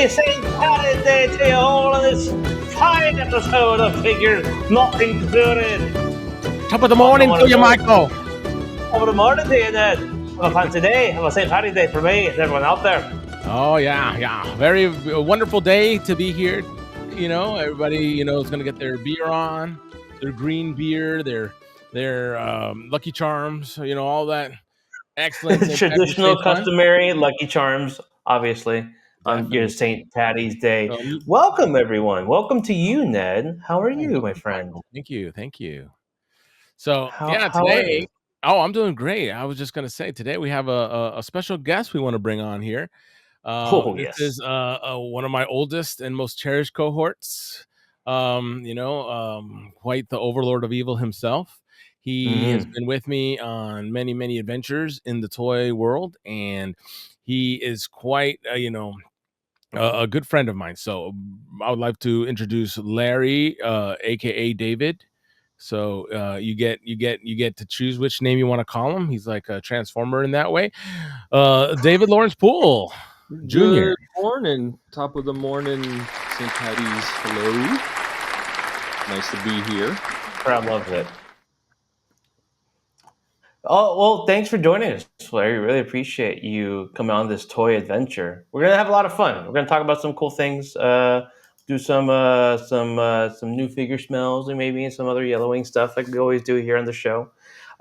Happy St. Paddy's Day to you all on this fine episode of Figures Not Included. Top of the morning to you, Michael. Top of the morning to you, Ned. Have a fancy day. Have a St. Paddy's Day for me and everyone out there. Oh, yeah. Very wonderful day to be here. You know, everybody, is going to get their beer on, their green beer, their Lucky Charms, all that excellent. Traditional, customary Lucky Charms, obviously, on your St. Paddy's Day. Welcome, everyone. Welcome to you, Ned. How are you, my friend? Michael. Thank you. So, today... Oh, I'm doing great. I was just going to say, today we have a special guest we want to bring on here. This is one of my oldest and most cherished cohorts. Quite the overlord of evil himself. He has been with me on many, many adventures in the toy world, and he is quite, a good friend of mine. So I would like to introduce Larry, aka David. So you get to choose which name you want to call him. He's like a transformer in that way. David Lawrence Poole Jr. Good morning, top of the morning, St. Paddy's. Hello, nice to be here. Crowd loves it. Oh, well, thanks for joining us, Larry. Really appreciate you coming on this toy adventure. We're gonna have a lot of fun. We're gonna talk about some cool things. Do some new figure smells and maybe some other yellowing stuff like we always do here on the show.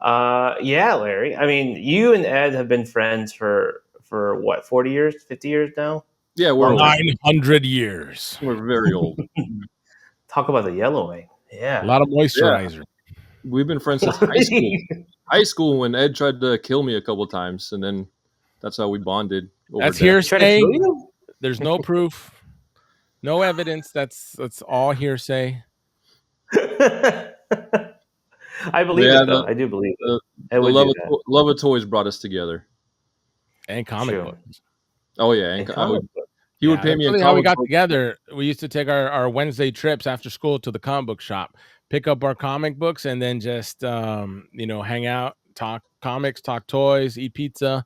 Larry. I mean, you and Ed have been friends for what, 40 years, 50 years now? Yeah, we're 900 years. We're very old. Talk about the yellowing. Yeah, a lot of moisturizer. Yeah. We've been friends since high school. High school when Ed tried to kill me a couple of times, and then that's how we bonded. That's hearsay. There's no proof. No evidence. That's all hearsay. I believe it, though. I do believe it. The love of toys brought us together. And comic books. Oh, yeah. He would pay me in comic how we got together. We used to take our Wednesday trips after school to the comic book shop, pick up our comic books, and then just, hang out, talk comics, talk toys, eat pizza,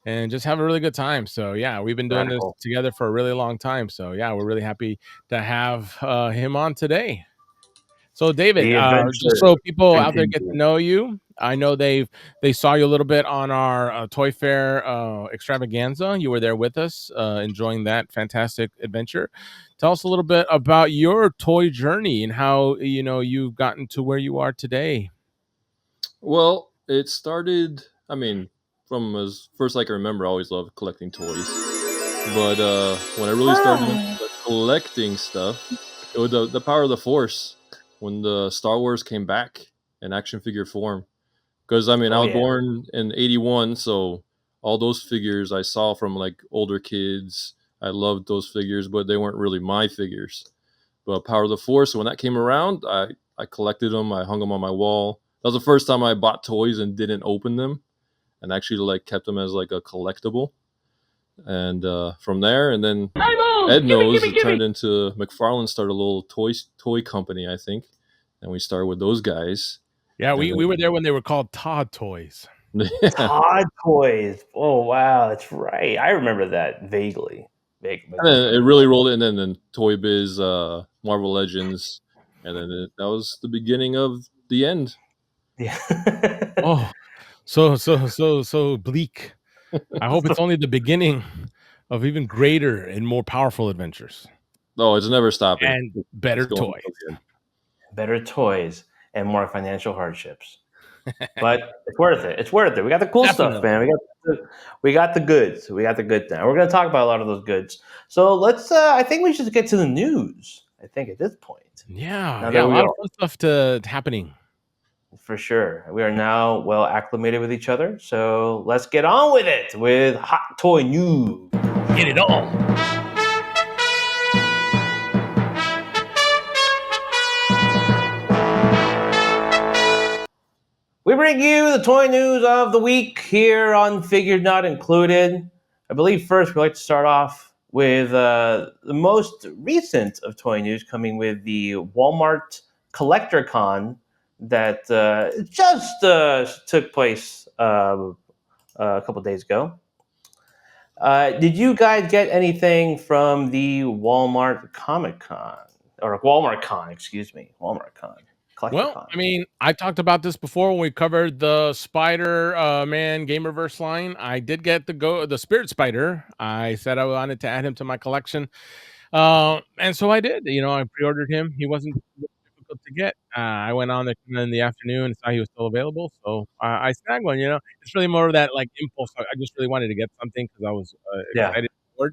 and just have a really good time. So, yeah, we've been doing this together for a really long time. So, yeah, we're really happy to have him on today. So, David, just so people out there get to know you, I know they saw you a little bit on our Toy Fair extravaganza. You were there with us, enjoying that fantastic adventure. Tell us a little bit about your toy journey and how, you've gotten to where you are today. Well, it started, from as first I can remember, I always loved collecting toys. But when I really started collecting stuff, it was the power of the Force when the Star Wars came back in action figure form. Because, I was born in 81, so all those figures I saw from, like, older kids. I loved those figures, but they weren't really my figures. But Power of the Force, when that came around, I collected them. I hung them on my wall. That was the first time I bought toys and didn't open them and actually, like, kept them as, like, a collectible. And from there, and then Ed knows it turned into McFarlane started a little toy company, I think. And we started with those guys. Yeah, we were there when they were called Todd Toys. Todd Toys. Oh, wow. That's right. I remember that vaguely. And then it really rolled in, and then Toy Biz, Marvel Legends. And then that was the beginning of the end. Yeah. Oh, so bleak. I hope it's only the beginning of even greater and more powerful adventures. No, it's never stopping. And better toys. Better toys. And more financial hardships, but it's worth it. It's worth it. We got the cool stuff, man. We got the goods. We got the good thing. We're going to talk about a lot of those goods. So let's. I think we should get to the news. I think at this point. Yeah, a lot of stuff happening. For sure, we are now well acclimated with each other. So let's get on with it with hot toy news. Get it on. We bring you the toy news of the week here on Figures Not Included. I believe first we'd like to start off with the most recent of toy news coming with the Walmart CollectorCon that just took place a couple days ago. Did you guys get anything from the Walmart Comic Con or WalmartCon? Excuse me, WalmartCon, Well, CollectorCon. I mean, I talked about this before when we covered the Spider Man Gamerverse line. I did get the Spirit Spider. I said I wanted to add him to my collection, and so I did. I pre-ordered him. He wasn't difficult to get. I went on there in the afternoon and saw he was still available, so I snagged one. It's really more of that like impulse. I just really wanted to get something because I was Yeah, excited for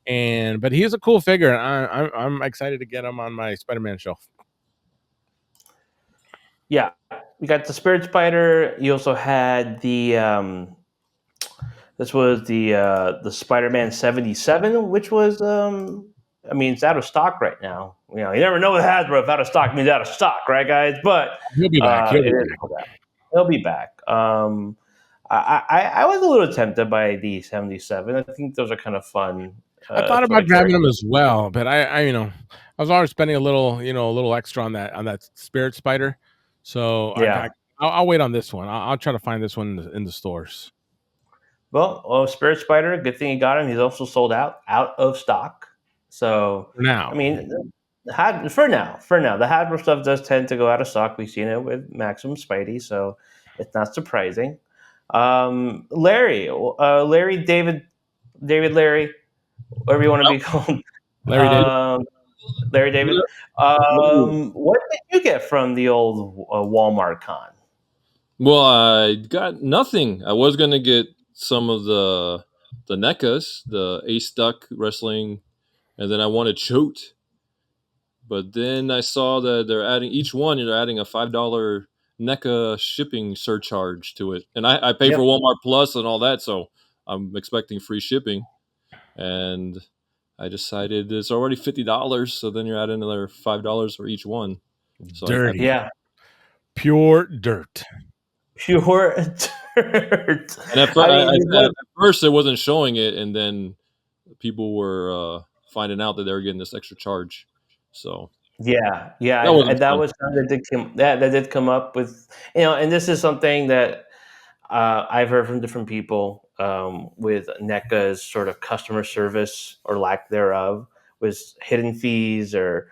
it. But he's a cool figure. I'm excited to get him on my Spider-Man shelf. yeah. We got the Spirit Spider. You also had the this was the Spider-Man 77, which was I mean, it's out of stock right now. You never know with Hasbro. If out of stock means out of stock, right, guys? But He'll be back. He'll it be is back. sold out. He'll be back. I was a little tempted by the 77. I think those are kind of fun I thought sort about of grabbing them characters. as well, but I was already spending a little extra on that Spirit Spider. So Yeah. I'll wait on this one. I'll try to find this one in the stores Well, Spirit Spider, good thing you got him. He's also sold out of stock. So, for I now. mean, for now, the Hasbro stuff does tend to go out of stock. We've seen it with Maximum Spidey, so it's not surprising. Larry, Larry, whatever you want to be called, Larry David. um, Larry David. What did you get from the old Walmart con? Well, I got nothing. I was gonna get some of the NECAs, the Ace Duck Wrestling, and then I wanted Choate. But then I saw that they're adding each one. They're adding a $5 NECA shipping surcharge to it, and I pay for Yep. Walmart Plus and all that, so I'm expecting free shipping. And I decided it's already $50, so then you're adding another $5 for each one. So I Dirty. Yeah. Pure dirt. Pure dirt. and at, I mean, at first it wasn't showing it, and then people were finding out that they were getting this extra charge. So yeah, that wasn't and that fun. was something that did come up with, and this is something that I've heard from different people with NECA's sort of customer service or lack thereof, with hidden fees or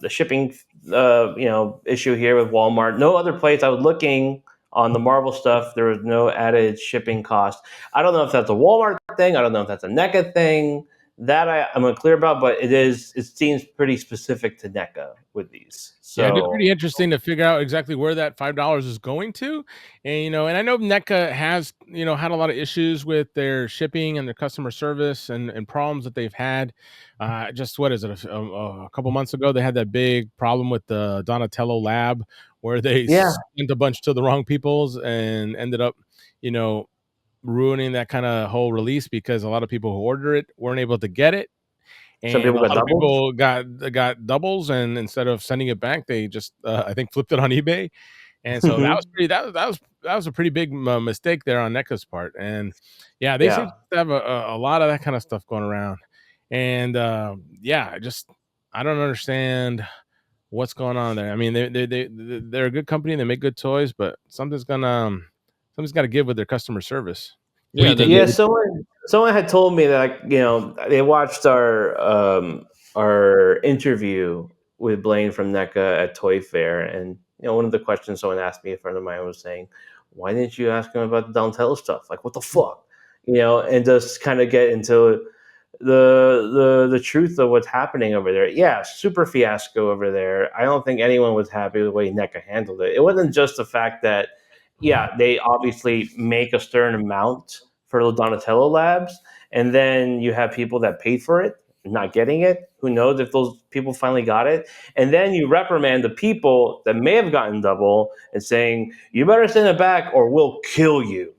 the shipping, issue here with Walmart. No other place I was looking on the Marvel stuff, there was no added shipping cost. I don't know if that's a Walmart thing. I don't know if that's a NECA thing. That I'm unclear about, but it seems pretty specific to NECA with these. Yeah, it is So pretty interesting to figure out exactly where that $5 is going to. And I know NECA has, had a lot of issues with their shipping and their customer service and problems that they've had. Just what is it? A couple months ago, they had that big problem with the Donatello lab where they yeah, sent a bunch to the wrong peoples and ended up, you know, ruining that kind of whole release because a lot of people who order it weren't able to get it, some and people a got lot of doubles. people got doubles, and instead of sending it back, they just I think flipped it on eBay, and so that was pretty that was a pretty big mistake there on NECA's part, and yeah, they seem Yeah. to have a lot of that kind of stuff going around, and yeah, I don't understand what's going on there. I mean, they're a good company, they make good toys, but something's got to give with their customer service. What do Yeah, you and then think, Yeah, David? someone had told me that, like, they watched our interview with Blaine from NECA at Toy Fair, and one of the questions someone asked me, a friend of mine was saying, "Why didn't you ask him about the Donatello stuff? Like, what the fuck?" And just kind of get into the truth of what's happening over there. Yeah, super fiasco over there. I don't think anyone was happy with the way NECA handled it. It wasn't just the fact that, yeah, they obviously make a certain amount for the Donatello labs, and then you have people that paid for it not getting it. Who knows if those people finally got it? And then you reprimand the people that may have gotten double and saying, "You better send it back, or we'll kill you."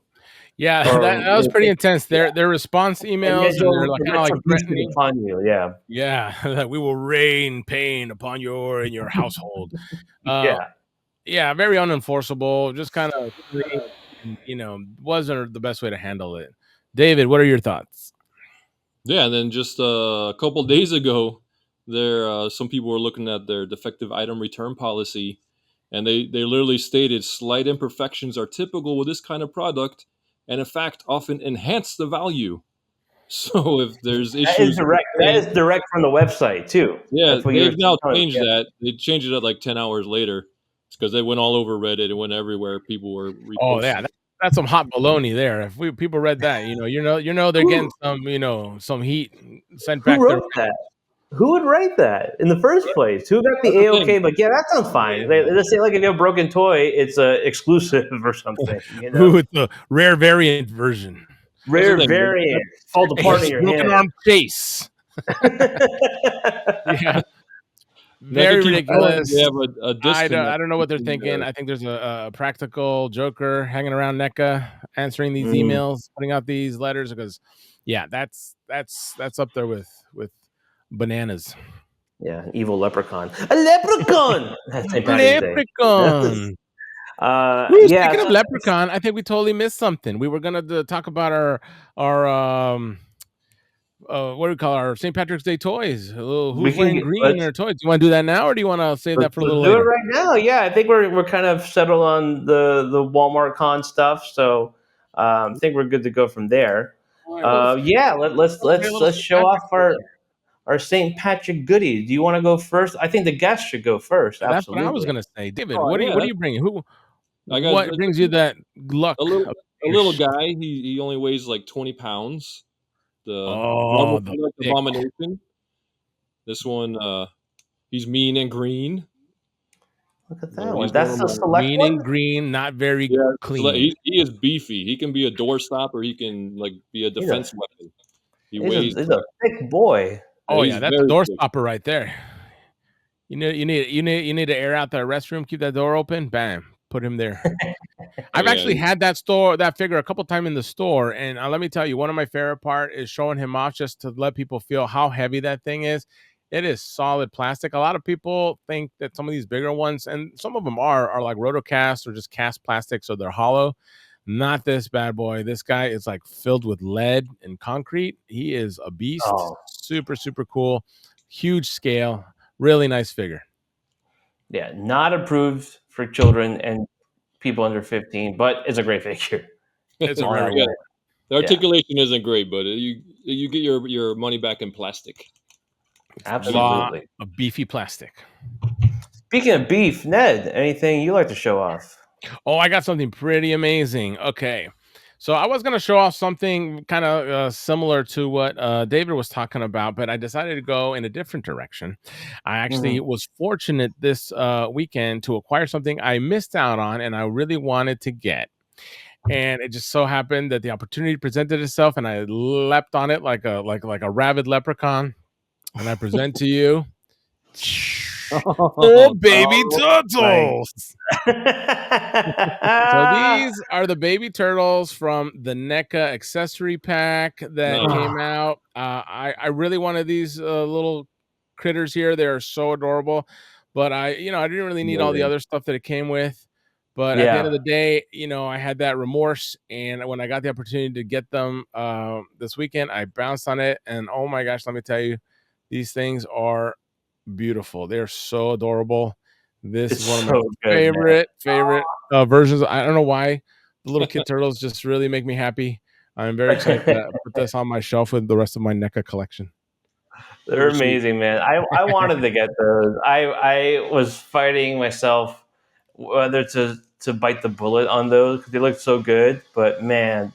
Yeah, Or that was pretty intense. Their response emails and they're like kind of like retribution threatening. upon you. Yeah, Yeah, that we will rain pain upon your and your household. Uh, yeah. yeah, very unenforceable. Just kind of, wasn't the best way to handle it. David, what are your thoughts? yeah, and then just a couple days ago, there some people were looking at their defective item return policy, and they literally stated slight imperfections are typical with this kind of product, and in fact often enhance the value. So if there's That is issues, direct. That is direct from the website too. yeah, That's what you're they've now telling me. changed that. They changed it up like 10 hours later. It's because they went all over Reddit. It went everywhere. People were Oh yeah, reposting. that's some hot baloney there. If people read that, they're getting some heat sent Who back their way. wrote that? Who would write that in the first place? Who got the That's the AOK? thing. But yeah, that sounds fine. Let's say like if you have a broken toy, it's exclusive or something. Who with the rare variant version? That's the Rare thing. variant falls apart in your Broken hand. arm chase. Yeah. NECA Very keeps telling us they ridiculous. have a disconnect. I don't know what they're thinking. I think there's a practical joker hanging around NECA answering these emails, putting out these letters because, yeah, that's up there with bananas. Yeah, an evil leprechaun. A leprechaun. That's St. Paddy's Day. Leprechaun. Yeah. Speaking of leprechaun, I think we totally missed something. We were gonna talk about our what do we call our St. Patrick's Day toys? Who's wearing green in their toys? Do you want to do that now, or do you want to save that for a little later? Do it right now. Yeah, I think we're kind of settled on the WalmartCon stuff, so I think we're good to go from there. Yeah, let's show off our St. Patrick goodies. Do you want to go first? I think the guests should go first. That's what I was Absolutely. gonna say, David. Oh, what yeah. are you bringing? I got What brings you that luck? a little guy. He only weighs like 20 pounds. The abomination. This one, he's mean and green. Look at that one. That's the select mean one. And green, not very clean. He is beefy. He can be a doorstop or he can like be a defense weapon. He's a thick boy. Oh yeah, that's a door stopper right there. You need to air out that restroom, keep that door open, bam, put him there. I've actually had that figure a couple times in the store, and let me tell you, one of my favorite part is showing him off just to let people feel how heavy that thing is. It is solid plastic. A lot of people think that some of these bigger ones, and some of them are like rotocast or just cast plastic, so they're hollow. Not this bad boy. This guy is like filled with lead and concrete. He is a beast. Oh. Super, super cool. Huge scale. Really nice figure. Yeah, not approved for children and people under 15, but it's a great figure. It's a really good. The articulation isn't great, but you get your money back in plastic. Absolutely. A beefy plastic. Speaking of beef, Ned, anything you like to show off? Oh, I got something pretty amazing. Okay. So I was going to show off something kind of similar to what David was talking about, but I decided to go in a different direction. I actually was fortunate this weekend to acquire something I missed out on and I really wanted to get. And it just so happened that the opportunity presented itself and I leapt on it like a rabid leprechaun. And I present to you baby turtles. So these are the baby turtles from the NECA accessory pack that came out. I really wanted these little critters here. They're so adorable, but I didn't really need all the other stuff that it came with. But at the end of the day, I had that remorse, and when I got the opportunity to get them this weekend, I bounced on it, and oh my gosh, let me tell you, these things are beautiful. They're so adorable. This is one of my favorite versions. I don't know why the little kid turtles just really make me happy. I'm very excited to put this on my shelf with the rest of my NECA collection. They're amazing, man. I wanted to get those. I was fighting myself whether to bite the bullet on those because they look so good. But man,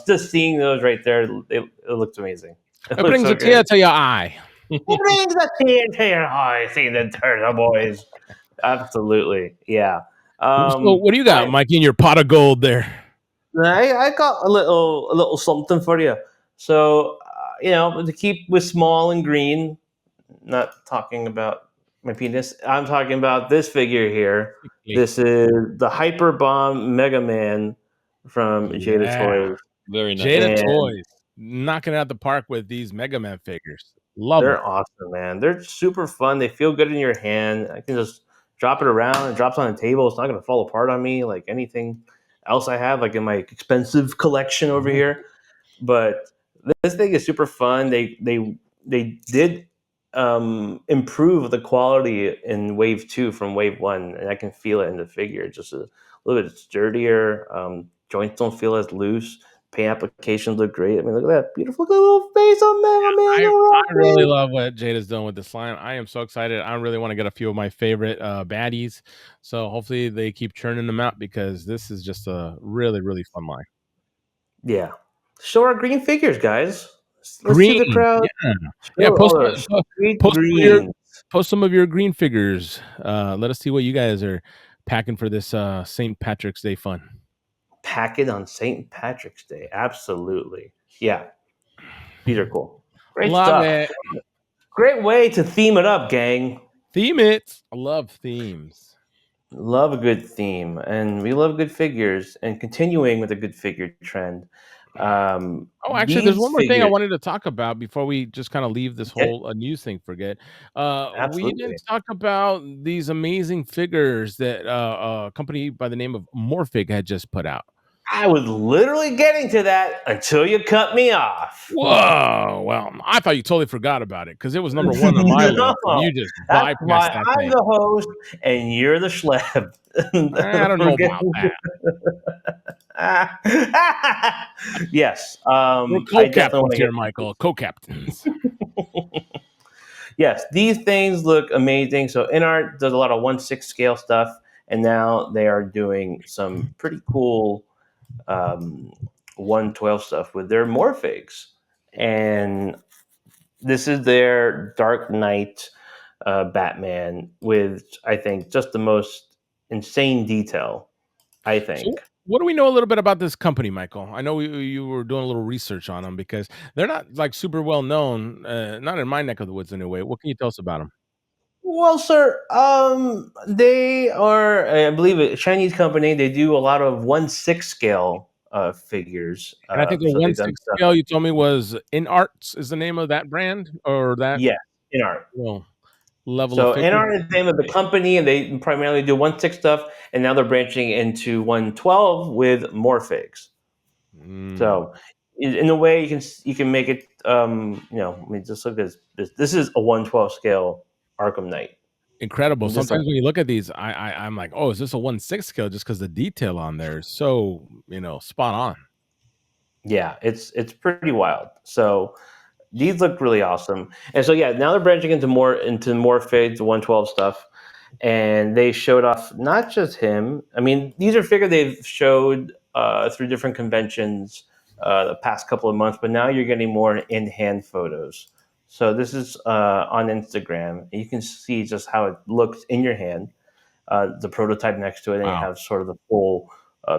just seeing those right there, it looks amazing. It brings a tear to your eye. It brings a tear to your eye, seeing the turtle boys. Absolutely, yeah. So what do you got, Mikey, in your pot of gold there? I got a little something for you. So to keep with small and green. Not talking about my penis. I'm talking about this figure here. This is the Hyper Bomb Mega Man from Jada Toys. Very nice. Jada Toys knocking it out the park with these Mega Man figures. They're awesome, man. They're super fun. They feel good in your hand. I can just drop it around. It drops on the table. It's not going to fall apart on me like anything else I have, like in my expensive collection over here. But this thing is super fun. They did improve the quality in Wave 2 from Wave 1, and I can feel it in the figure. Just a little bit sturdier. Joints don't feel as loose. paint applications look great. I mean, look at that beautiful little face on Mega Man. I really love what Jada's doing with this line. I am so excited. I really want to get a few of my favorite baddies. So hopefully they keep churning them out because this is just a really, really fun line. Yeah. Show our green figures, guys. Let's green. see the crowd. Yeah. Post some of your green figures. Let us see what you guys are packing for this St. Patrick's Day fun. Pack it on St. Patrick's Day. Absolutely. Yeah. These are cool. Great Love stuff. it. Great way to theme it up, gang. Theme it. I love themes. Love a good theme. And we love good figures. And continuing with a good figure trend. Actually, there's one more thing I wanted to talk about before we just kind of leave this whole news thing. Forget. We didn't talk about these amazing figures that a company by the name of Morfig had just put out. I was literally getting to that until you cut me off. Whoa! Well, I thought you totally forgot about it because it was number one on my list. And you just bypassed that I'm thing. the host and you're the schleb. I don't know about that. Yes. We're co-captains here, Michael. Co-captains. Yes, these things look amazing. So Inart does a lot of 1/6 scale stuff, and now they are doing some pretty cool 1/12 stuff with their Morfigs. And this is their Dark Knight Batman with, I think, just the most insane detail, I think. So what do we know a little bit about this company, Michael? I know you were doing a little research on them because they're not like super well known, not in my neck of the woods anyway. What can you tell us about them? Well, sir, they are, I believe, a Chinese company. They do a lot of 1/6 scale figures. And I think the 1/6 scale you told me was Inart is the name of that brand or that? Yeah, Inart. Well, level so of figure. Inart is the name of the company, and they primarily do 1/6 stuff, and now they're branching into 1/12 with Morfigs. So, in a way, you can make it. I mean, just look at this. This is a 1/12 scale Arkham Knight. Incredible. Sometimes when you look at these, I'm like, oh, is this a 1/6 scale? Just because the detail on there is so spot on. Yeah, it's pretty wild. So these look really awesome. And so yeah, now they're branching into more Morfigs, 1/12 stuff. And they showed off not just him. I mean, these are figures they've showed through different conventions the past couple of months, but now you're getting more in-hand photos. So this is on Instagram. You can see just how it looks in your hand. The prototype next to it, and you have sort of the full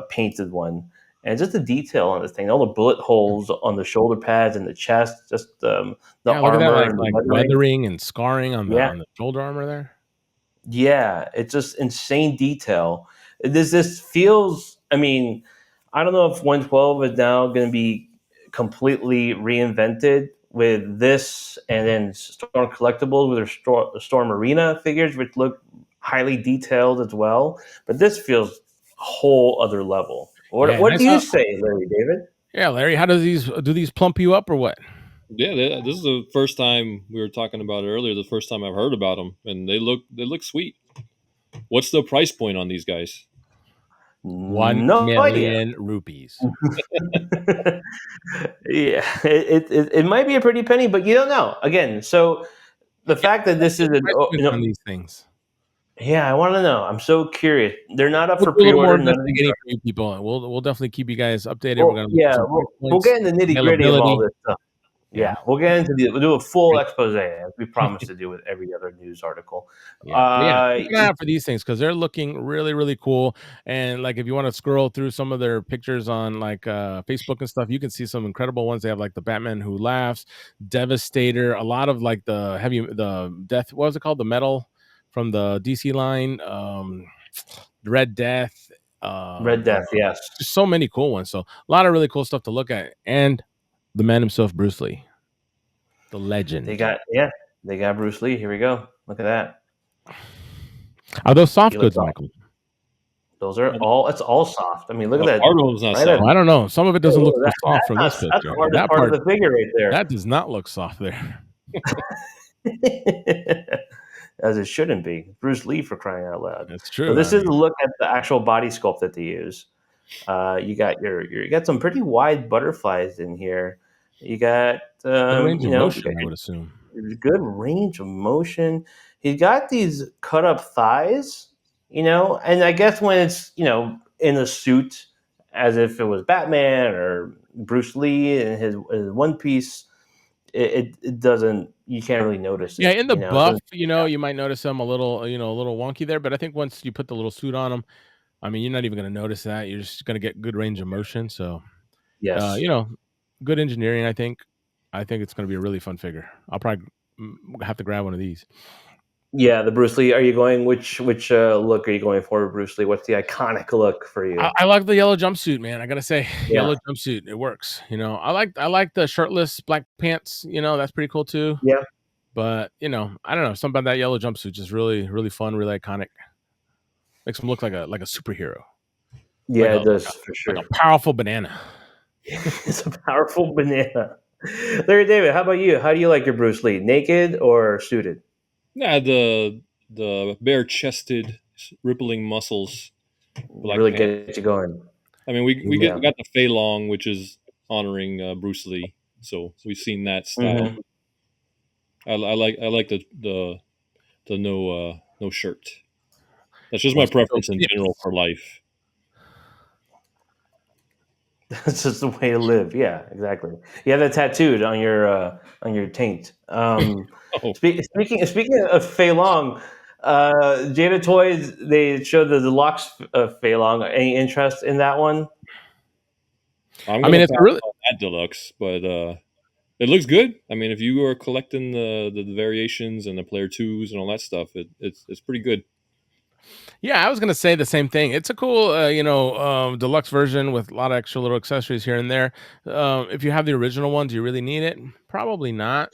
painted one. And just the detail on this thing, all the bullet holes on the shoulder pads and the chest, just the armor that, and like weathering and scarring on the shoulder armor there. Yeah, it's just insane detail. This feels, I mean, I don't know if 1/12 is now going to be completely reinvented with this, and then Storm Collectibles with their Storm Arena figures, which look highly detailed as well. But this feels a whole other level. What do you say, Larry David? Yeah, Larry, how do these plump you up or what? Yeah, this is the first time we were talking about it earlier. The first time I've heard about them, and they look sweet. What's the price point on these guys? 1 million rupees. Yeah, it might be a pretty penny, but you don't know. Again, so the fact that this is on these things. Yeah, I want to know. I'm so curious. They're not up for pre-order. People, we'll definitely keep you guys updated. Well, we'll get into the nitty-gritty of all this stuff. Yeah, we'll get into we'll do a full expose as we promised to do with every other news article. Keep an eye out for these things because they're looking really, really cool. And like, if you want to scroll through some of their pictures on like Facebook and stuff, you can see some incredible ones. They have like the Batman Who Laughs, Devastator, a lot of like the death. What was it called? The metal from the DC line, Red Death. Red Death, yes. Just so many cool ones. So a lot of really cool stuff to look at. And the man himself, Bruce Lee, the legend. They got Bruce Lee. Here we go. Look at that. Are those soft goods, Michael? Those are all. It's all soft. I mean, look at that. Part of them's not soft. I don't know. Some of it doesn't look soft from this picture. That's the hardest part of the figure right there. That does not look soft there. As it shouldn't be. Bruce Lee, for crying out loud. That's true. So this is a look at the actual body sculpt that they use. You got some pretty wide butterflies in here. You got Good range of you motion, got I would assume. good range of motion. He's got these cut up thighs, and I guess when it's in a suit, as if it was Batman or Bruce Lee in his one piece, it doesn't. You can't really notice Yeah, it. in the It buff, doesn't. you might notice them a little, a little wonky there, but I think once you put the little suit on them, I mean, you're not even going to notice that. You're just going to get good range of motion. So, Yes. good engineering. I think it's going to be a really fun figure. I'll probably have to grab one of these. Yeah, the Bruce Lee. Are you going which look are you going for, Bruce Lee? What's the iconic look for you? I like the yellow jumpsuit, man. I gotta say, Yeah. yellow jumpsuit, it works. I like the shirtless black pants. That's pretty cool too. Yeah. But I don't know, something about that yellow jumpsuit just really, really fun, really iconic. Makes him look like a superhero. Yeah, it does for sure. Like a powerful banana. It's a powerful banana. Larry David, how about you? How do you like your Bruce Lee? Naked or suited? Yeah, the bare chested, rippling muscles. Black Really pants. get you going. I mean, we got the Fei-Long, which is honoring Bruce Lee, so we've seen that style. Mm-hmm. I like the no shirt. That's just my preference in general for life. That's just the way to live. Yeah, exactly. You have that tattooed on your taint. Speaking of Fei-Long, Jada Toys, they showed the deluxe Fei-Long. Any interest in that one? I'm gonna pass on that deluxe, but it looks good. I mean, if you are collecting the variations and the player twos and all that stuff, it's pretty good. Yeah, I was gonna say the same thing. It's a cool, deluxe version with a lot of extra little accessories here and there. If you have the original one, do you really need it? Probably not.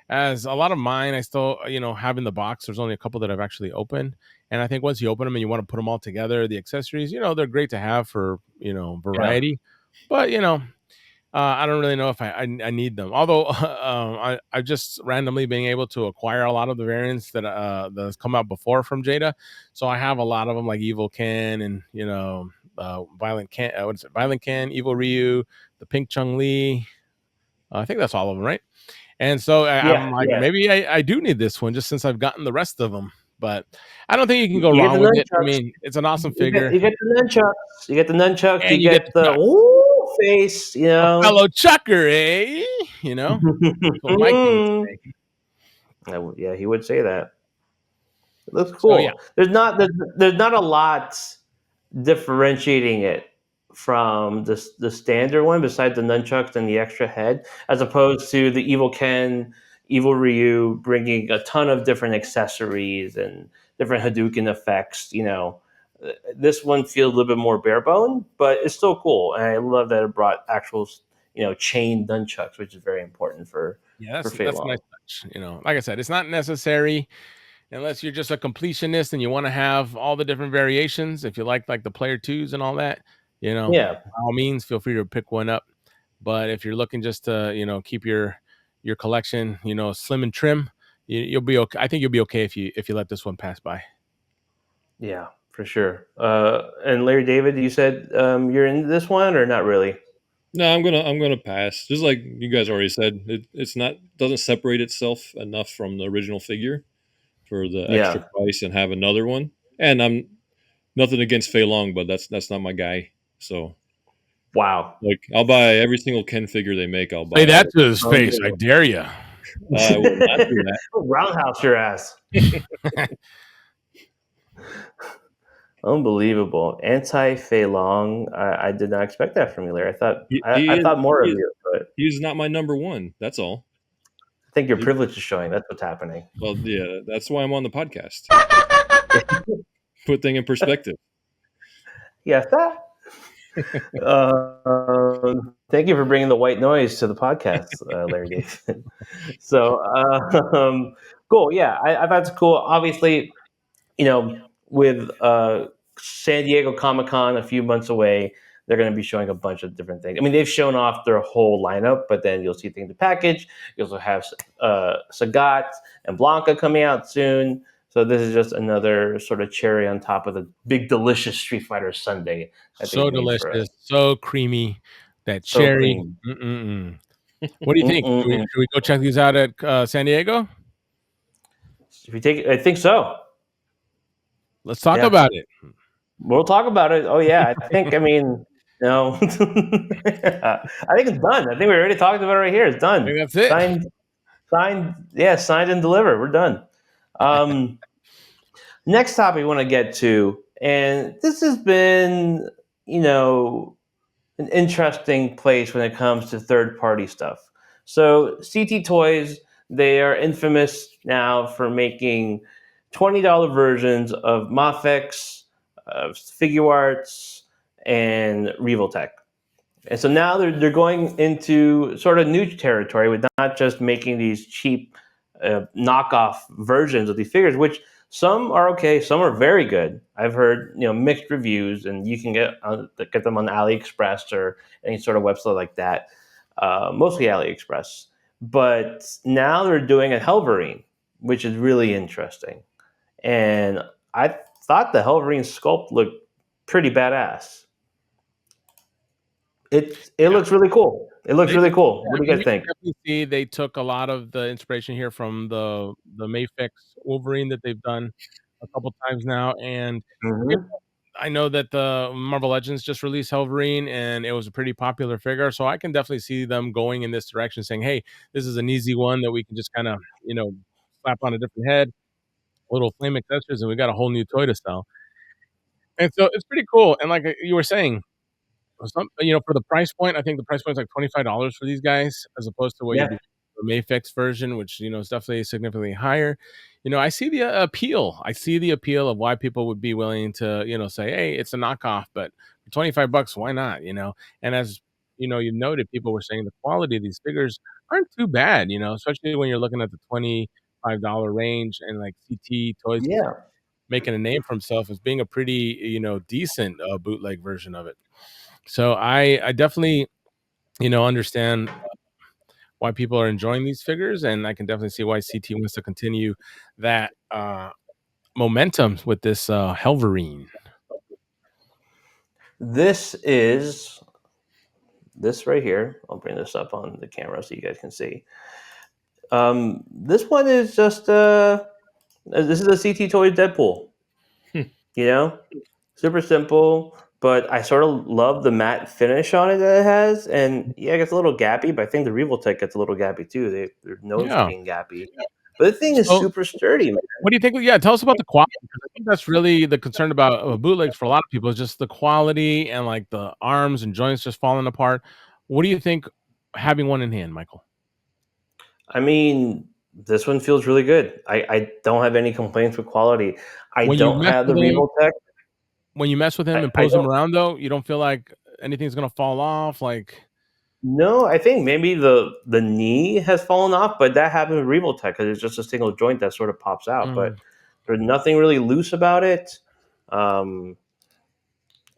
As a lot of mine, I still, have in the box. There's only a couple that I've actually opened, and I think once you open them and you want to put them all together, the accessories, they're great to have for variety. Yeah. But I don't really know if I need them. Although I've just randomly being able to acquire a lot of the variants that's come out before from Jada. So I have a lot of them like Evil Ken and Violent Ken. What is it? Violent Ken, Evil Ryu, the Pink Chung Li. I think that's all of them, right? And so I'm like, maybe I do need this one just since I've gotten the rest of them. But I don't think you can go wrong with it. I mean, it's an awesome figure. You get the nunchucks. You get the nunchucks. And you get the face. A fellow chucker, eh? What Mike would say. Yeah, he would say that. It looks cool. So, yeah. There's not a lot differentiating it from the standard one, besides the nunchucks and the extra head, as opposed to the Evil Ken, Evil Ryu bringing a ton of different accessories and different Hadouken effects. This one feels a little bit more bare bone, but it's still cool, and I love that it brought actual chain nunchucks, which is very important for that's a nice touch. Like I said, it's not necessary unless you're just a completionist and you want to have all the different variations. If you like the player twos and all that, by all means, feel free to pick one up. But if you're looking just to keep your collection slim and trim, you'll be okay. I think you'll be okay if you let this one pass by. Yeah, for sure. And Larry David, you said you're in this one or not really? No, I'm gonna pass. Just like you guys already said, doesn't separate itself enough from the original figure for the extra price and have another one. And I'm nothing against Fei-Long, but that's not my guy. So wow, like I'll buy every single Ken figure they make. I'll buy. Say that to his face! I dare you. I will not do that. Roundhouse your ass. Unbelievable. Anti-Fei-Long. I did not expect that from you, Larry. I thought more of you, but he's not my number one. That's all. I think your privilege is showing. That's what's happening. Well, yeah, that's why I'm on the podcast. Put things in perspective. Yes, that. Thank you for bringing the white noise to the podcast, Larry David. So, cool. Yeah, I thought it's cool. Obviously, with San Diego Comic-Con a few months away, they're going to be showing a bunch of different things. I mean, they've shown off their whole lineup, but then you'll see things to package. You also have Sagat and Blanca coming out soon. So this is just another sort of cherry on top of the big delicious Street Fighter sundae that So they've made for us. delicious, so creamy, that So cherry. creamy. What do you think? Should we go check these out at San Diego? If you take, I think so. Let's talk about it. We'll talk about it. Oh yeah, I think. I mean, no, I think it's done. I think we already talked about it right here. It's done. I think that's it. Signed. Yeah, signed and delivered. We're done. Next topic we want to get to, and this has been, an interesting place when it comes to third-party stuff. So CT Toys, they are infamous now for making $20 versions of Mafex, Figure Arts, and Revoltech. And so now they're going into sort of new territory with not just making these cheap knockoff versions of these figures, which some are okay, some are very good. I've heard mixed reviews, and you can get them on AliExpress or any sort of website like that. Mostly AliExpress. But now they're doing a Hellverine, which is really interesting. And I thought the Hellverine sculpt looked pretty badass. It looks really cool. It looks really cool. What do you guys think? Definitely see they took a lot of the inspiration here from the Mafex Wolverine that they've done a couple times now, and I know that the Marvel Legends just released Hellverine, and it was a pretty popular figure, so I can definitely see them going in this direction, saying, "Hey, this is an easy one that we can just kind of slap on a different head, little flame accessories, and we got a whole new toy to sell." And so it's pretty cool. And like you were saying, for the price point, I think the price point is like $25 for these guys, as opposed to what you do the Mafex version, which is definitely significantly higher. I see the appeal. I see the appeal of why people would be willing to say, "Hey, it's a knockoff, but for $25, why not?" And as you noted, people were saying the quality of these figures aren't too bad. Especially when you're looking at the $25 range, and like CT Toys making a name for himself as being a pretty decent bootleg version of it. So I definitely understand why people are enjoying these figures, and I can definitely see why CT wants to continue that momentum with this Hellverine. This is this right here. I'll bring this up on the camera so you guys can see. This one is just this is a CT Toys Deadpool. Super simple, but I sort of love the matte finish on it that it has. And yeah, it gets a little gappy, but I think the Revoltech gets a little gappy too. Their nose being gappy. But the thing is super sturdy, man. What do you think? Yeah, tell us about the quality, because I think that's really the concern about bootlegs for a lot of people, is just the quality and like the arms and joints just falling apart. What do you think having one in hand, Michael? I mean, this one feels really good. I don't have any complaints with quality. I don't have the Revoltech. When you mess with him and pose him around, though, you don't feel like anything's gonna fall off? No, I think maybe the knee has fallen off, but that happened with Revoltech because it's just a single joint that sort of pops out. But there's nothing really loose about it. I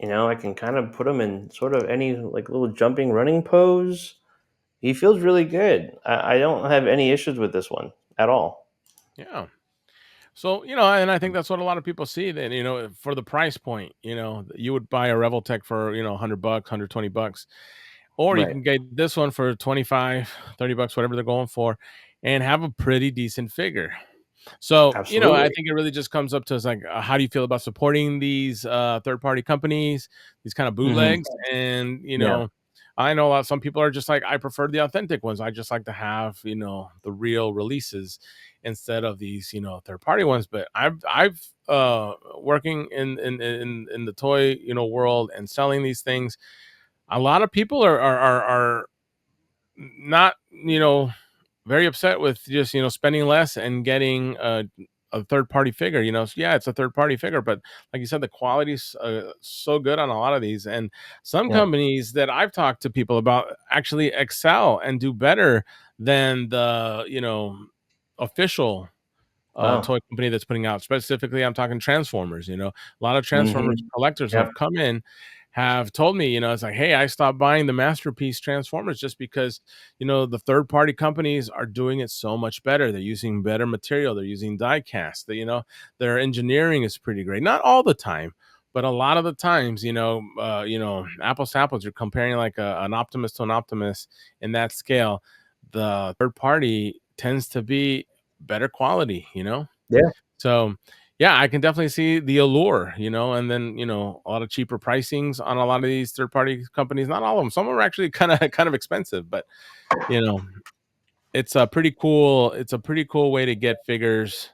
can kind of put him in sort of any like little jumping running pose. He feels really good. I don't have any issues with this one at all. Yeah. So, and I think that's what a lot of people see, that, for the price point, you would buy a Revoltech for, $100, $120, or you can get this one for $25, $30, whatever they're going for, and have a pretty decent figure. So, I think it really just comes up to like, how do you feel about supporting these third-party companies, these kind of bootlegs? And, I know some people are just like, I prefer the authentic ones. I just like to have, the real releases instead of these, third-party ones. But I've working in the toy, world and selling these things, a lot of people are not, very upset with just, spending less and getting a third-party figure. Yeah, it's a third-party figure, but like you said, the quality's so good on a lot of these. And some companies that I've talked to people about actually excel and do better than the official toy company that's putting out. Specifically, I'm talking Transformers. A lot of Transformers collectors have come in have told me, it's like, hey, I stopped buying the Masterpiece Transformers just because, the third party companies are doing it so much better. They're using better material. They're using die cast. Their engineering is pretty great. Not all the time, but a lot of the times, apples to apples, you're comparing like an Optimus to an Optimus in that scale. The third party tends to be better quality, Yeah. So yeah, I can definitely see the allure, and then, a lot of cheaper pricings on a lot of these third party companies. Not all of them. Some of them are actually kind of expensive, but it's a pretty cool way to get figures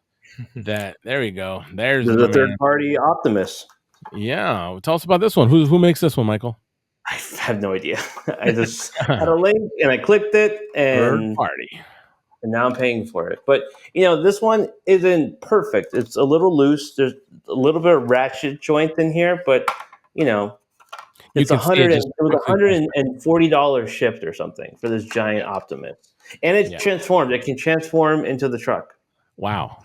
that there we go. There's There's my a third man. party Optimus. Yeah. Tell us about this one. Who makes this one, Michael? I have no idea. I just had a link and I clicked it, Third and party. now I'm paying for it. But this one isn't perfect. It's a little loose. There's a little bit of ratchet joint in here, but You it's can see it just it was quickly $140 shipped or something for this giant Optimus, and it's Yeah. transformed. It can transform into the truck. Wow.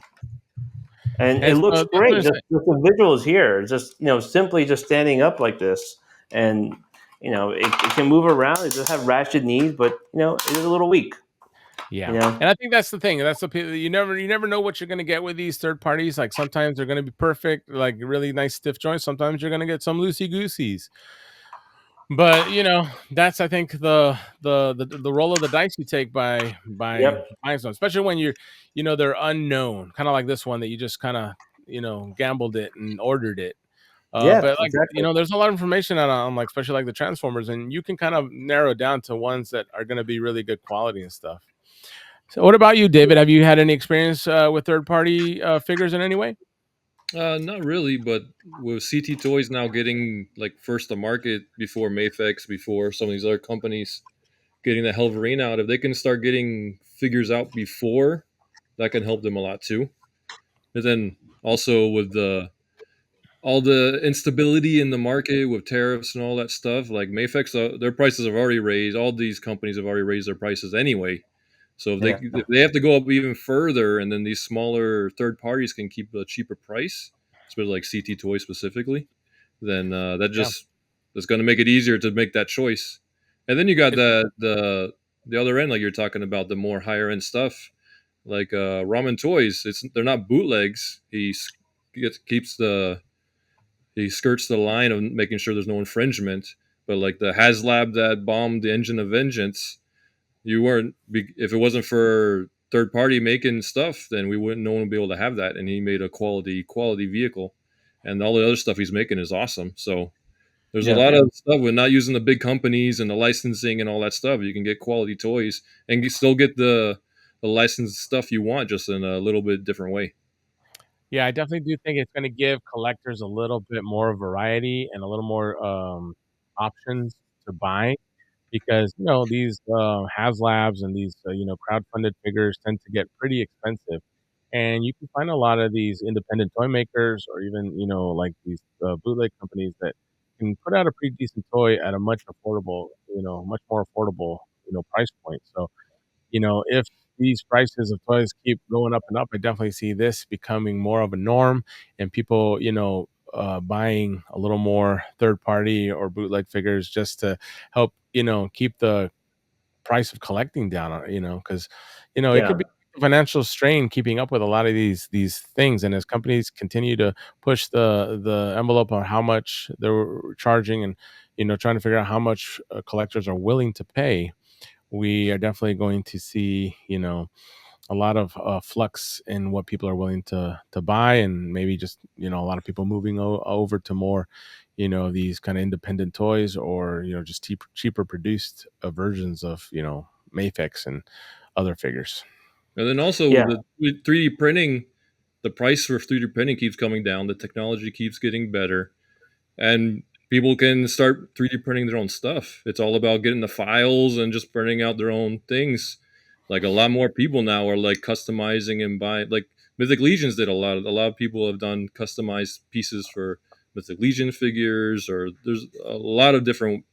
And it looks great. Just the visuals here, just simply just standing up like this, and it can move around. It does have ratchet knees, but it is a little weak. Yeah, and I think that's the thing. That's the you never know what you're gonna get with these third parties. Like sometimes they're gonna be perfect, like really nice stiff joints. Sometimes you're gonna get some loosey gooseys. But that's I think the roll of the dice you take by buying some, especially when they're unknown, kind of like this one that you just kind of gambled it and ordered it. But like exactly. there's a lot of information on like especially like the Transformers, and you can kind of narrow down to ones that are going to be really good quality and stuff. So, what about you, David? Have you had any experience with third party figures in any way? Not really, but with CT Toys now getting like first to market before Mafex, before some of these other companies getting the Hellverine out, if they can start getting figures out before, that can help them a lot too. And then also with all the instability in the market with tariffs and all that stuff, like Mafex, their prices have already raised. All these companies have already raised their prices anyway. So if they have to go up even further, and then these smaller third parties can keep a cheaper price, especially like CT Toys specifically, then that's going to make it easier to make that choice. And then you got the other end, like you're talking about, the more higher end stuff, like Ramen Toys. They're not bootlegs. He skirts the line of making sure there's no infringement. But like the HasLab that bombed the Engine of Vengeance, if it wasn't for third party making stuff, then no one would be able to have that. And he made a quality vehicle, and all the other stuff he's making is awesome. So there's a lot of stuff with not using the big companies and the licensing and all that stuff. You can get quality toys and you still get the licensed stuff you want, just in a little bit different way. Yeah, I definitely do think it's going to give collectors a little bit more variety and a little more options to buy, because these HasLabs and these crowdfunded figures tend to get pretty expensive, and you can find a lot of these independent toy makers or even like these bootleg companies that can put out a pretty decent toy at a much more affordable price point. So if these prices of toys keep going up and up, I definitely see this becoming more of a norm, and people, buying a little more third party or bootleg figures just to help, keep the price of collecting down, because, it could be a financial strain keeping up with a lot of these things. And as companies continue to push the envelope on how much they're charging and, trying to figure out how much collectors are willing to pay, we are definitely going to see, a lot of flux in what people are willing to buy, and maybe just a lot of people moving over to more, these kind of independent toys, or just cheaper produced versions of Mafex and other figures. And then also with the 3D printing, the price for 3D printing keeps coming down. The technology keeps getting better, and people can start 3D printing their own stuff. It's all about getting the files and just printing out their own things. Like a lot more people now are like customizing and buying. Like Mythic Legions did a lot of people have done customized pieces for Mythic Legion figures, or there's a lot of different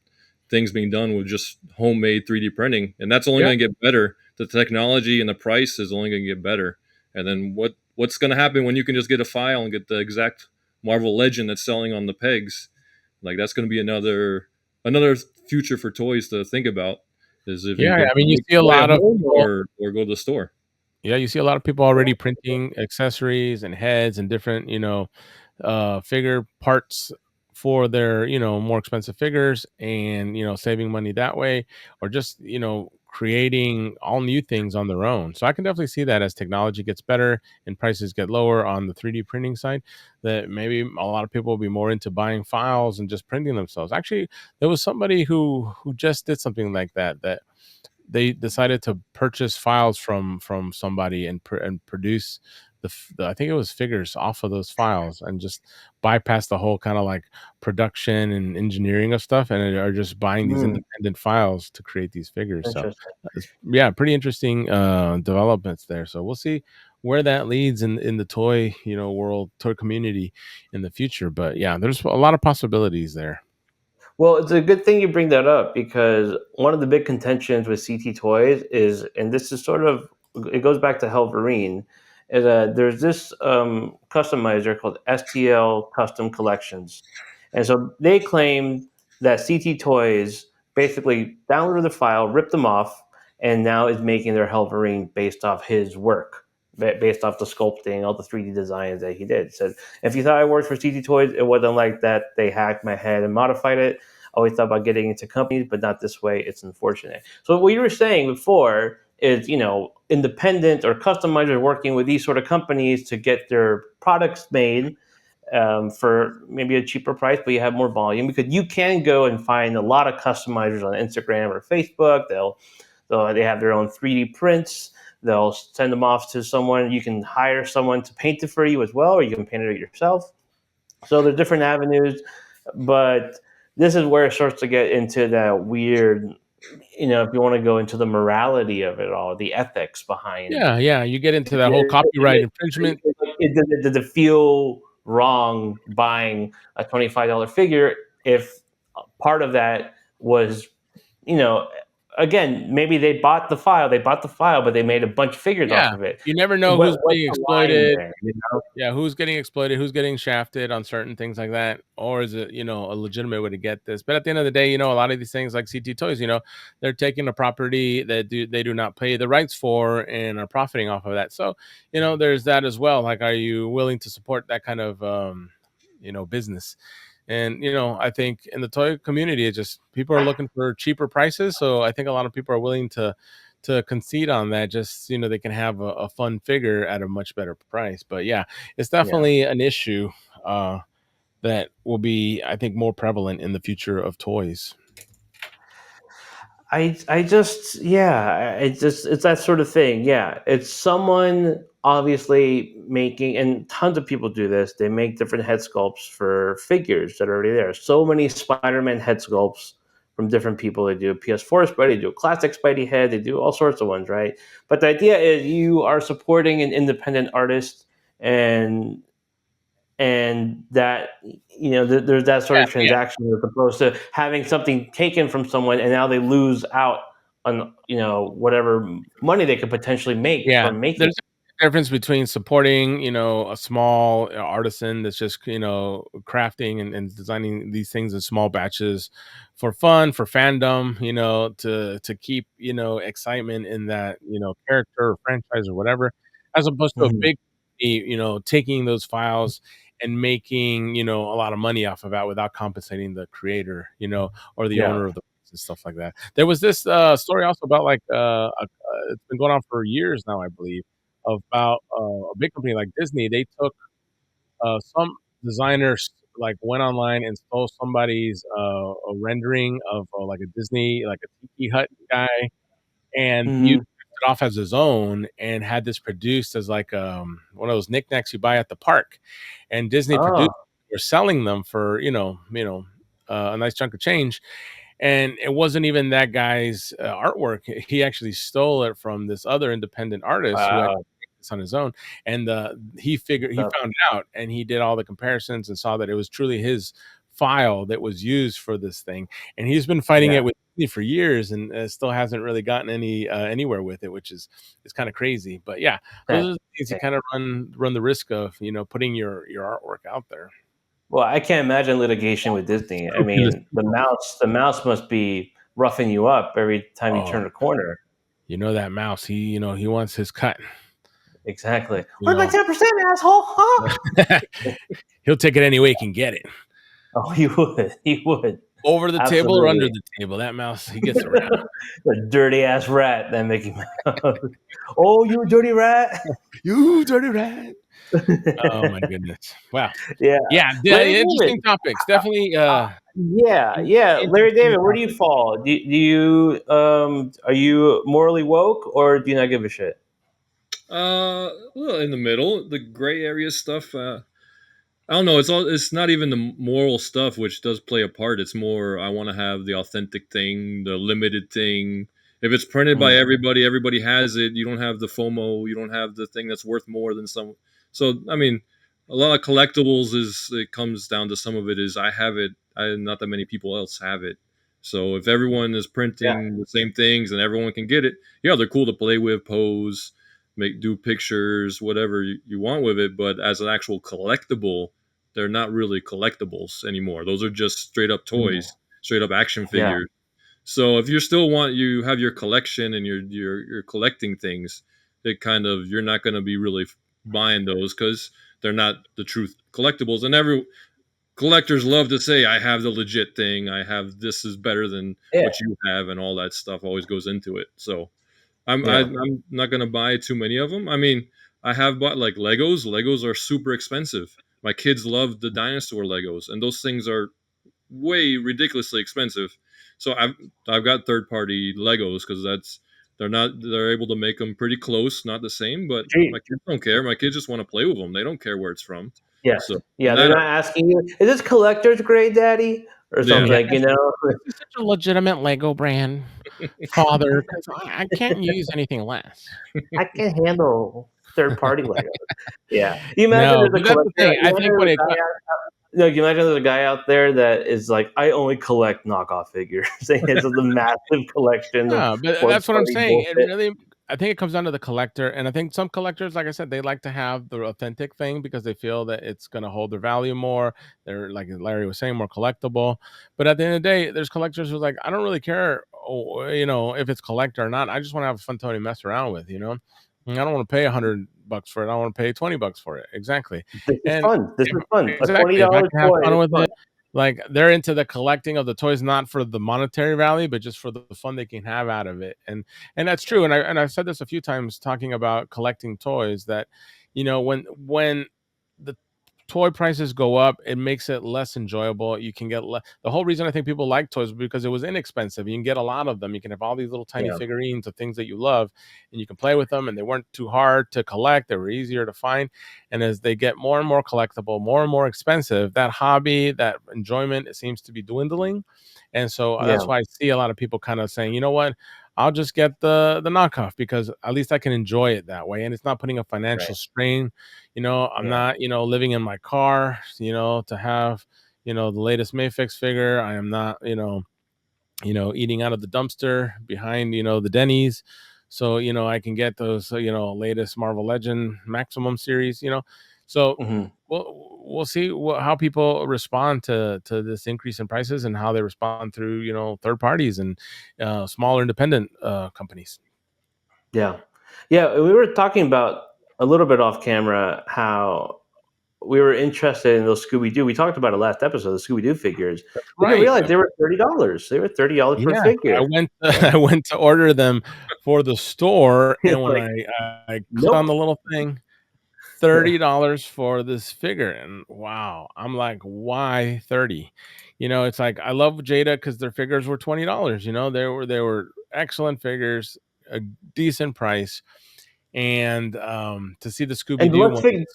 things being done with just homemade 3D printing, and that's only going to get better. The technology and the price is only going to get better. And then what's going to happen when you can just get a file and get the exact Marvel Legend that's selling on the pegs? Like that's going to be another future for toys to think about. Is if you're Yeah, going I to mean, you make see a a toy at lot of home people. or go to the store. Yeah, you see a lot of people already printing accessories and heads and different, figure parts for their, more expensive figures and, saving money that way, or just, creating all new things on their own. So I can definitely see that as technology gets better and prices get lower on the 3D printing side, that maybe a lot of people will be more into buying files and just printing themselves. Actually, there was somebody who just did something like that they decided to purchase files from somebody and produce I think it was figures off of those files and just bypass the whole kind of like production and engineering of stuff and are just buying these Mm, independent files to create these figures. So interesting. yeah, pretty interesting developments there. So we'll see where that leads in the toy, world, toy community in the future. But yeah, there's a lot of possibilities there. Well, it's a good thing you bring that up because one of the big contentions with CT Toys is, and this is sort of, it goes back to Hellverine, is that there's this customizer called STL Custom Collections. And so they claim that CT Toys basically downloaded the file, ripped them off, and now is making their Hellverine based off his work, based off the sculpting, all the 3D designs that he did. So if you thought I worked for CT Toys, it wasn't like that. They hacked my head and modified it. Always thought about getting into companies, but not this way. It's unfortunate. So what you were saying before is, independent or customizers working with these sort of companies to get their products made for maybe a cheaper price, but you have more volume because you can go and find a lot of customizers on Instagram or Facebook. They have their own 3D prints. They'll send them off to someone. You can hire someone to paint it for you as well, or you can paint it yourself. So there's different avenues, but this is where it starts to get into that weird, if you want to go into the morality of it all, the ethics behind Yeah, yeah, you get into that whole copyright it, infringement. does it feel wrong buying a $25 figure if part of that was, you know, again, maybe they bought the file, but they made a bunch of figures off Yeah, of it. you never know who's What's being the line exploited. there? You know? Yeah, who's getting exploited, who's getting shafted on certain things like that, or is it, a legitimate way to get this? But at the end of the day, a lot of these things like CT Toys, they're taking a property that they do not pay the rights for and are profiting off of that. So, there's that as well. Like, are you willing to support that kind of business? And I think in the toy community, it's just people are looking for cheaper prices. So I think a lot of people are willing to concede on that, just they can have a fun figure at a much better price. But yeah, it's Yeah. definitely an issue that will be, I think, more prevalent in the future of toys. I just yeah, it's that sort of thing. Yeah, it's someone obviously making, and tons of people do this. They make different head sculpts for figures that are already there. So many Spider-Man head sculpts from different people. They do a PS4 Spidey, they do a classic Spidey head, they do all sorts of ones, right? But the idea is you are supporting an independent artist, and that there's that sort Yeah, of yeah, transaction as opposed to having something taken from someone and now they lose out on whatever money they could potentially make yeah. from making There's a difference between supporting, a small artisan that's just, crafting and designing these things in small batches for fun, for fandom, to keep, excitement in that, character or franchise or whatever, as opposed to a Mhm. big, taking those files and making, a lot of money off of that without compensating the creator, or the Yeah. owner of the and stuff like that. There was this story also about like it's been going on for years now, I believe, about a big company like Disney. They took some designers like went online and stole somebody's a rendering of like a Disney, like a tiki hut guy, and used Mhm. it off as his own and had this produced as like one of those knickknacks you buy at the park. And Disney produced, Oh, were selling them for a nice chunk of change, and it wasn't even that guy's artwork. He actually stole it from this other independent artist who had wow. this on his own, and he Tough. found out, and he did all the comparisons and saw that it was truly his file that was used for this thing, and he's been fighting Yeah. it with Disney for years and still hasn't really gotten anywhere with it, which is kind of crazy. But yeah, those That, are the things you that- kind of run the risk of, putting your artwork out there. Well, I can't imagine litigation with Disney. I mean, the mouse must be roughing you up every time you turn a corner. You know that mouse. He wants his cut. Exactly. Where's my 10%, asshole? Huh? He'll take it any way he can get it. Oh, he would. He would. Over the table or under the table. That mouse, he gets around. The dirty ass rat, that Mickey Mouse. Oh, you dirty rat! You dirty rat! Oh my goodness! Wow. Yeah. Interesting topics. Definitely. Yeah. Larry David, where do you fall? Do you are you morally woke, or do you not give a shit? Well, in the middle, the gray area stuff. I don't know. It's not even the moral stuff, which does play a part. It's more I want to have the authentic thing, the limited thing. If it's printed by everybody, everybody has it. You don't have the FOMO. You don't have the thing that's worth more than some. So I mean, a lot of collectibles it comes down to some of it is I have it. Not that many people else have it. So if everyone is printing the same things and everyone can get it, they're cool to play with, pose, do pictures, whatever you want with it. But as an actual collectible, they're not really collectibles anymore. Those are just straight up toys, straight up action figures. So if you still you have your collection and you're collecting things, it kind of, you're not going to be really buying those because they're not the truth collectibles. And every collectors love to say, I have the legit thing. I have, this is better than what you have, and all that stuff always goes into it. So I'm not going to buy too many of them. I mean, I have bought like Legos. Legos are super expensive. My kids love the dinosaur Legos, and those things are way ridiculously expensive. So I've got third party Legos because they're able to make them pretty close, not the same, but my kids don't care. My kids just want to play with them. They don't care where it's from. Yes. So, they're not asking you, is this collector's grade, Daddy? Or something, This is such a legitimate Lego brand, Father, because I can't use anything less. I can handle third-party Lego. Yeah. You imagine there's a collector. No, you imagine there's a guy out there that is like, I only collect knockoff figures. It's a massive collection. But that's what I'm saying. It really, I think it comes down to the collector, and I think some collectors, like I said, they like to have the authentic thing because they feel that it's going to hold their value more. They're, like Larry was saying, more collectible. But at the end of the day, there's collectors who are like, I don't really care, if it's collector or not. I just want to have a fun toy to mess around with, And I don't want to pay $100 for it. I want to pay $20 for it. Exactly. This is fun. Exactly. A $20 toy. Fun with it. Like, they're into the collecting of the toys, not for the monetary value, but just for the fun they can have out of it. And that's true. And I've said this a few times talking about collecting toys, that, when the toy prices go up, it makes it less enjoyable. You can get the whole reason I think people like toys is because it was inexpensive. You can get a lot of them. You can have all these little tiny figurines of things that you love, and you can play with them, and they weren't too hard to collect. They were easier to find. And as they get more and more collectible, more and more expensive, that hobby, that enjoyment, it seems to be dwindling. And so that's why I see a lot of people kind of saying, you know what, I'll just get the knockoff because at least I can enjoy it that way, and it's not putting a financial strain. I'm not, living in my car, to have, the latest Mayfix figure. I am not, eating out of the dumpster behind, the Denny's. So, I can get those, latest Marvel Legend Maximum series, So we'll see how people respond to this increase in prices, and how they respond through, third parties and smaller independent companies. Yeah. We were talking about a little bit off camera how we were interested in those Scooby-Doo. We talked about it last episode, the Scooby-Doo figures. We didn't realize they were $30. They were $30 per figure. I went to order them for the store, and when I clicked on the little thing, $30 for this figure, and wow, I'm like, why 30? It's like, I love Jada because their figures were $20. They were excellent figures, a decent price, and to see the Scooby-Doo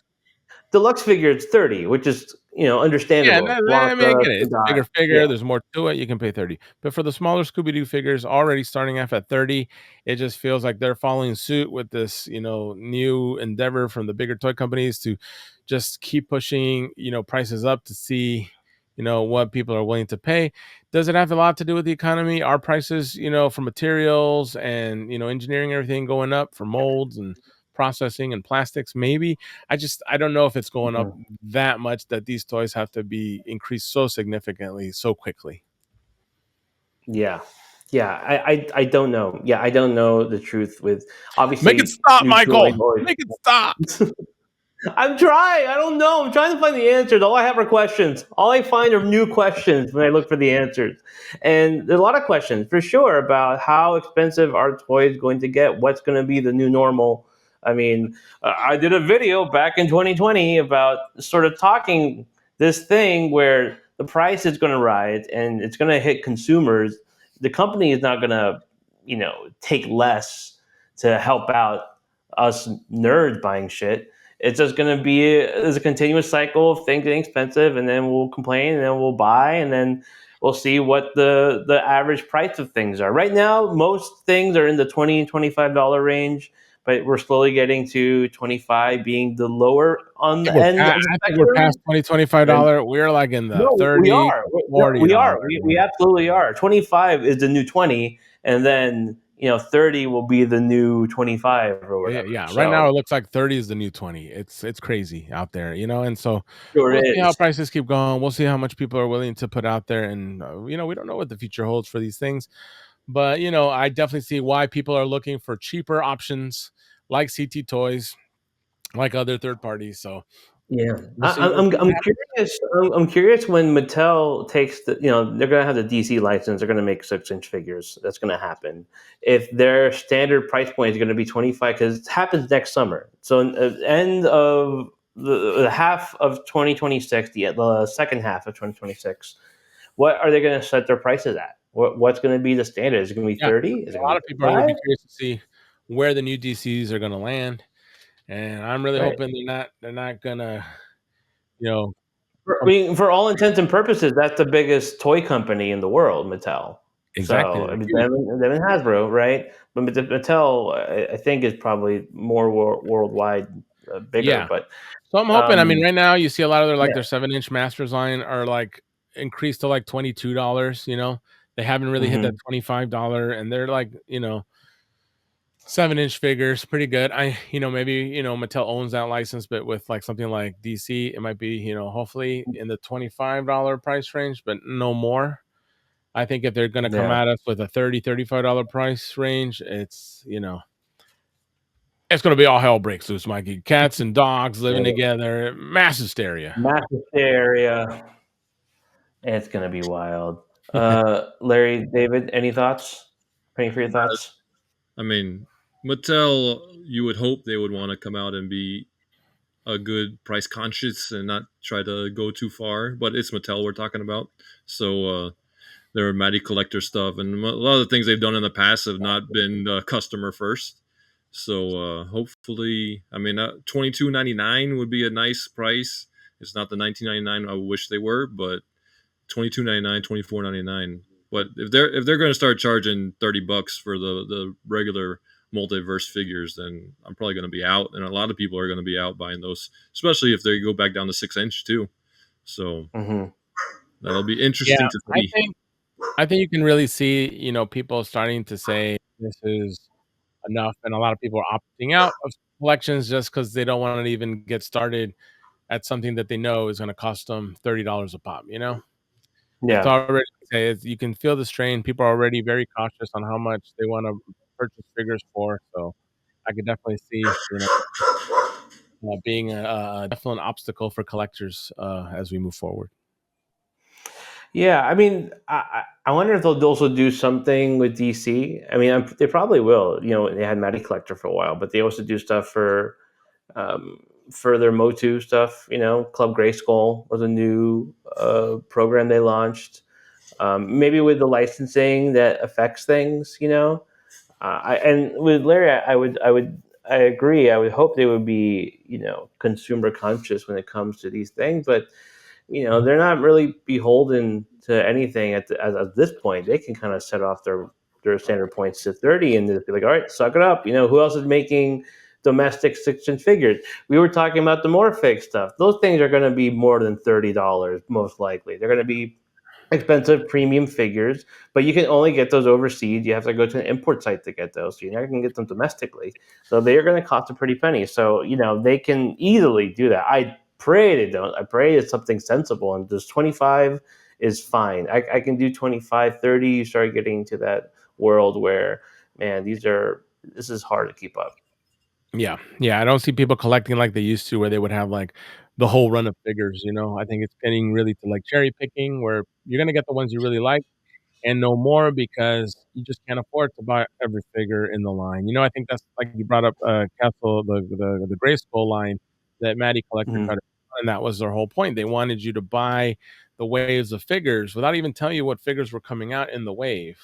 Deluxe figure, it's 30, which is, understandable. I mean, I get it. It's a bigger figure. There's more to it. You can pay 30. But for the smaller Scooby-Doo figures, already starting off at 30, it just feels like they're following suit with this, new endeavor from the bigger toy companies to just keep pushing, prices up to see, what people are willing to pay. Does it have a lot to do with the economy? Our prices, for materials and, engineering, everything going up for molds and processing and plastics. Maybe I don't know if it's going up that much that these toys have to be increased so significantly so quickly. Yeah. I don't know. Yeah, I don't know the truth with obviously. Make it stop, Michael. Make it stop. I'm trying. I don't know. I'm trying to find the answers. All I have are questions. All I find are new questions when I look for the answers. And there's a lot of questions for sure about how expensive are toys going to get? What's going to be the new normal? I mean, I did a video back in 2020 about sort of talking this thing where the price is going to rise and it's going to hit consumers. The company is not going to, take less to help out us nerds buying shit. It's just going to be there's a continuous cycle of things getting expensive, and then we'll complain, and then we'll buy, and then we'll see what the average price of things are. Right now, most things are in the $20-$25 range, but we're slowly getting to 25 being the lower on the end of the I think spectrum. we're past $20-$25. We're like in the No, 30 we are. $40. We are. We absolutely are. 25 is the new 20, and then 30 will be the new 25 or whatever. Yeah. So, Right now, it looks like 30 is the new 20. It's crazy out there, and so sure we'll see how is. prices keep going. We'll see how much people are willing to put out there, and we don't know what the future holds for these things. But I definitely see why people are looking for cheaper options like CT Toys, like other third parties. So Yeah, we'll see. I'm curious. I'm curious when Mattel takes they're gonna have the DC license. They're gonna make 6-inch figures. That's gonna happen. If their standard price point is gonna be 25, because it happens next summer. So end of the half of 2026, the second half of 2026. What are they gonna set their prices at? What's gonna be the standard? Is it gonna be 30? Is it A gonna lot be of people are going to 25? be curious to see where the new DCs are going to land, and I'm really Right. hoping they're not going to, you know, I mean, for all intents and purposes, that's the biggest toy company in the world, Mattel. exactly. So, I They're mean, huge. them and Hasbro, right? But Mattel, I think, is probably more worldwide bigger. Yeah. But So I'm hoping. I mean, um, right now you see a lot of yeah, their 7-inch Masters line are like increased to like $22. They haven't really hit that hmm $25, and they're like 7-inch figures, pretty good. Maybe Mattel owns that license, but with like something like DC, it might be hopefully in the $25 price range, but no more. I think if they're going to come yeah, at us with a $30-$35 price range, it's going to be all hell breaks loose, Mikey. Cats and dogs living together, mass hysteria. massive area. It's gonna be wild. Larry, David, any thoughts? Any for your thoughts? I mean, Mattel, you would hope they would want to come out and be a good price conscious and not try to go too far. But it's Mattel we're talking about, so their Matty collector stuff and a lot of the things they've done in the past have not been customer first. So hopefully, I mean, $22.99 would be a nice price. It's not the $19.99 I wish they were, but $22.99, $24.99. But if they're going to start charging $30 for the regular multiverse figures, then I'm probably going to be out, and a lot of people are going to be out buying those, especially if they go back down to 6-inch too. So that'll be interesting to see. I think you can really see, people starting to say this is enough, and a lot of people are opting out of collections just because they don't want to even get started at something that they know is going to cost them $30 a pop. It's Yeah. already you can feel the strain. People are already very cautious on how much they want to purchase figures for. So I could definitely see, being a definite obstacle for collectors as we move forward. Yeah, I mean, I wonder if they'll also do something with DC. I mean, they probably will. They had Matty Collector for a while, but they also do stuff um, for their Motu stuff. Club Grayskull was a new program they launched. Maybe with the licensing that affects things. And with Larry, I agree. I would hope they would be consumer conscious when it comes to these things, but they're not really beholden to anything at this point. They can kind of set off their standard points to 30 and just be like, all right, suck it up. Who else is making domestic 6-inch figures? We were talking about the Morfig stuff. Those things are going to be more than $30 most likely. They're going to be expensive premium figures, but you can only get those overseas. You have to go to an import site to get those. So you're not going to get them domestically. So they are going to cost a pretty penny. So, they can easily do that. I pray they don't. I pray it's something sensible. And just 25 is fine. I can do 25, 30. You start getting to that world where, man, this is hard to keep up. Yeah. I don't see people collecting like they used to, where they would have like the whole run of figures. I think it's getting really to like cherry picking, where you're gonna get the ones you really like and no more, because you just can't afford to buy every figure in the line. I think that's like you brought up Castle, the Gray Skull line that Maddie Collector Mhm. cut, and that was their whole point. They wanted you to buy the waves of figures without even telling you what figures were coming out in the wave.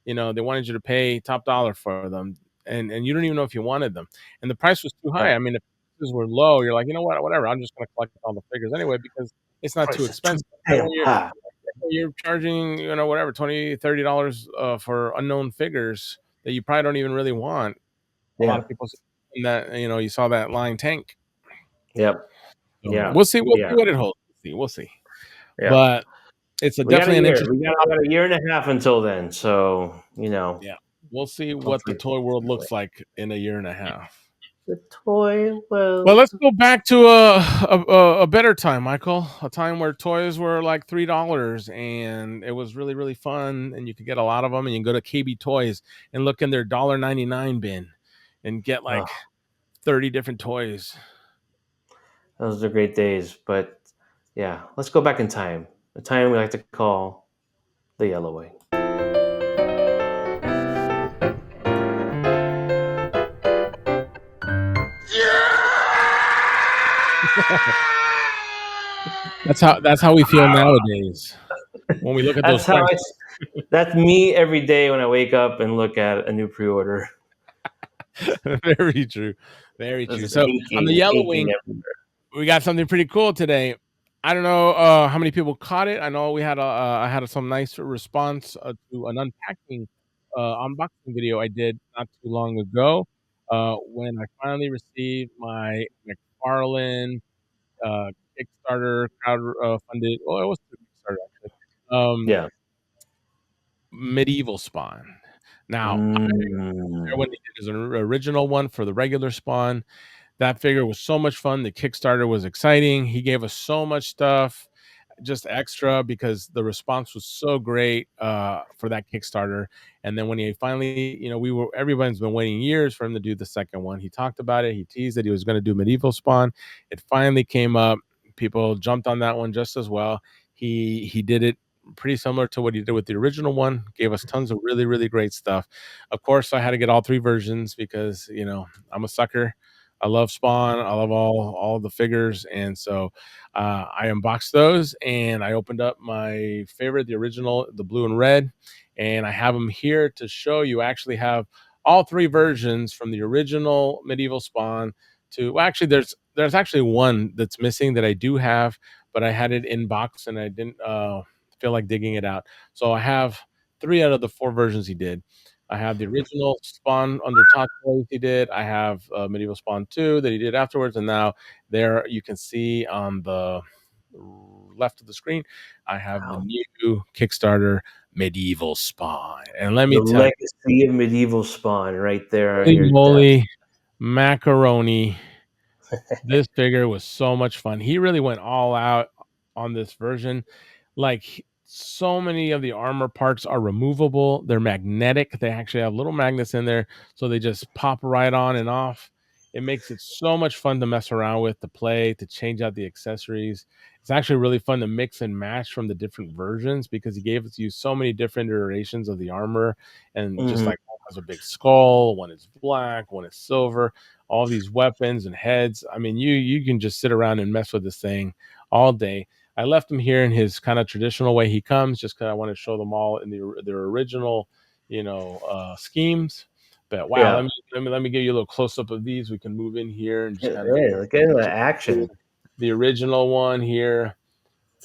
They wanted you to pay top dollar for them, and you don't even know if you wanted them, and the price was too high. Yeah. I mean, if prices were low, you're like, what, whatever. I'm just going to collect all the figures anyway because it's not too Price is too expensive. But damn when high. you're charging, whatever, $20-$30 for unknown figures that you probably don't even really want. A lot Yeah. of people in that, you saw that line tank. Yep. So Yeah. we'll see. We'll Yeah. see what it holds. We'll see. Yeah. But it's We got a definitely an year. We interesting. got about a year and a half until then. So, Yeah, we'll see what the hopefully toy world looks like in a year and a half. the toy Well, will. let's go back to a better time, Michael. A time where toys were like $3, and it was really really fun, and you could get a lot of them. And you can go to KB Toys and look in their $1.99 bin, and get like 30 different toys. Those are great days. But yeah, let's go back in time. The time we like to call the Yellow Wing. That's how we feel nowadays when we look at those That's how prices. that's me every day when I wake up and look at a new pre-order. Very true. Very true. It's So on the Yellow inking Wing, everywhere. we got something pretty cool today. I don't know how many people caught it. I know I had some nice response to an unpacking unboxing video I did not too long ago, when I finally received my McFarlane Kickstarter crowd funded. Well, it was through Kickstarter actually. Yeah. Medieval Spawn. Now, Mm. when they did his original one for the regular Spawn, that figure was so much fun. The Kickstarter was exciting. He gave us so much stuff, just extra, because the response was so great for that Kickstarter. And then when he finally, everyone's been waiting years for him to do the second one. He talked about it. He teased that he was going to do Medieval Spawn. It finally came up. People jumped on that one just as well. He did it pretty similar to what he did with the original one. Gave us tons of really really great stuff. Of course, I had to get all three versions because I'm a sucker. I love Spawn. I love all the figures, and so I unboxed those, and I opened up my favorite, the original, the blue and red, and I have them here to show you. I actually have all three versions from the original Medieval Spawn to. Well, actually, there's actually one that's missing that I do have, but I had it in box and I didn't feel like digging it out. So I have three out of the four versions he did. I have the original Spawn under Todd Toys he did. I have Medieval Spawn 2 that he did afterwards. And now there you can see on the left of the screen, I have the Wow. new Kickstarter Medieval Spawn. And let The me tell you, legacy of Medieval Spawn right there on holy your desk. moly, macaroni. This figure was so much fun. He really went all out on this version. Like, so many of the armor parts are removable. They're magnetic. They actually have little magnets in there, so they just pop right on and off. It makes it so much fun to mess around with, to play, to change out the accessories. It's actually really fun to mix and match from the different versions, because he gave you so many different iterations of the armor. And just Mhm. like one has a big skull, one is black, one is silver, all these weapons and heads. I mean, you can just sit around and mess with this thing all day. I left him here in his kind of traditional way he comes, just because I want to show them all in their original, schemes. But wow, Yeah. let me give you a little close up of these. We can move in here and just kind of Hey, look at the action. the original one here.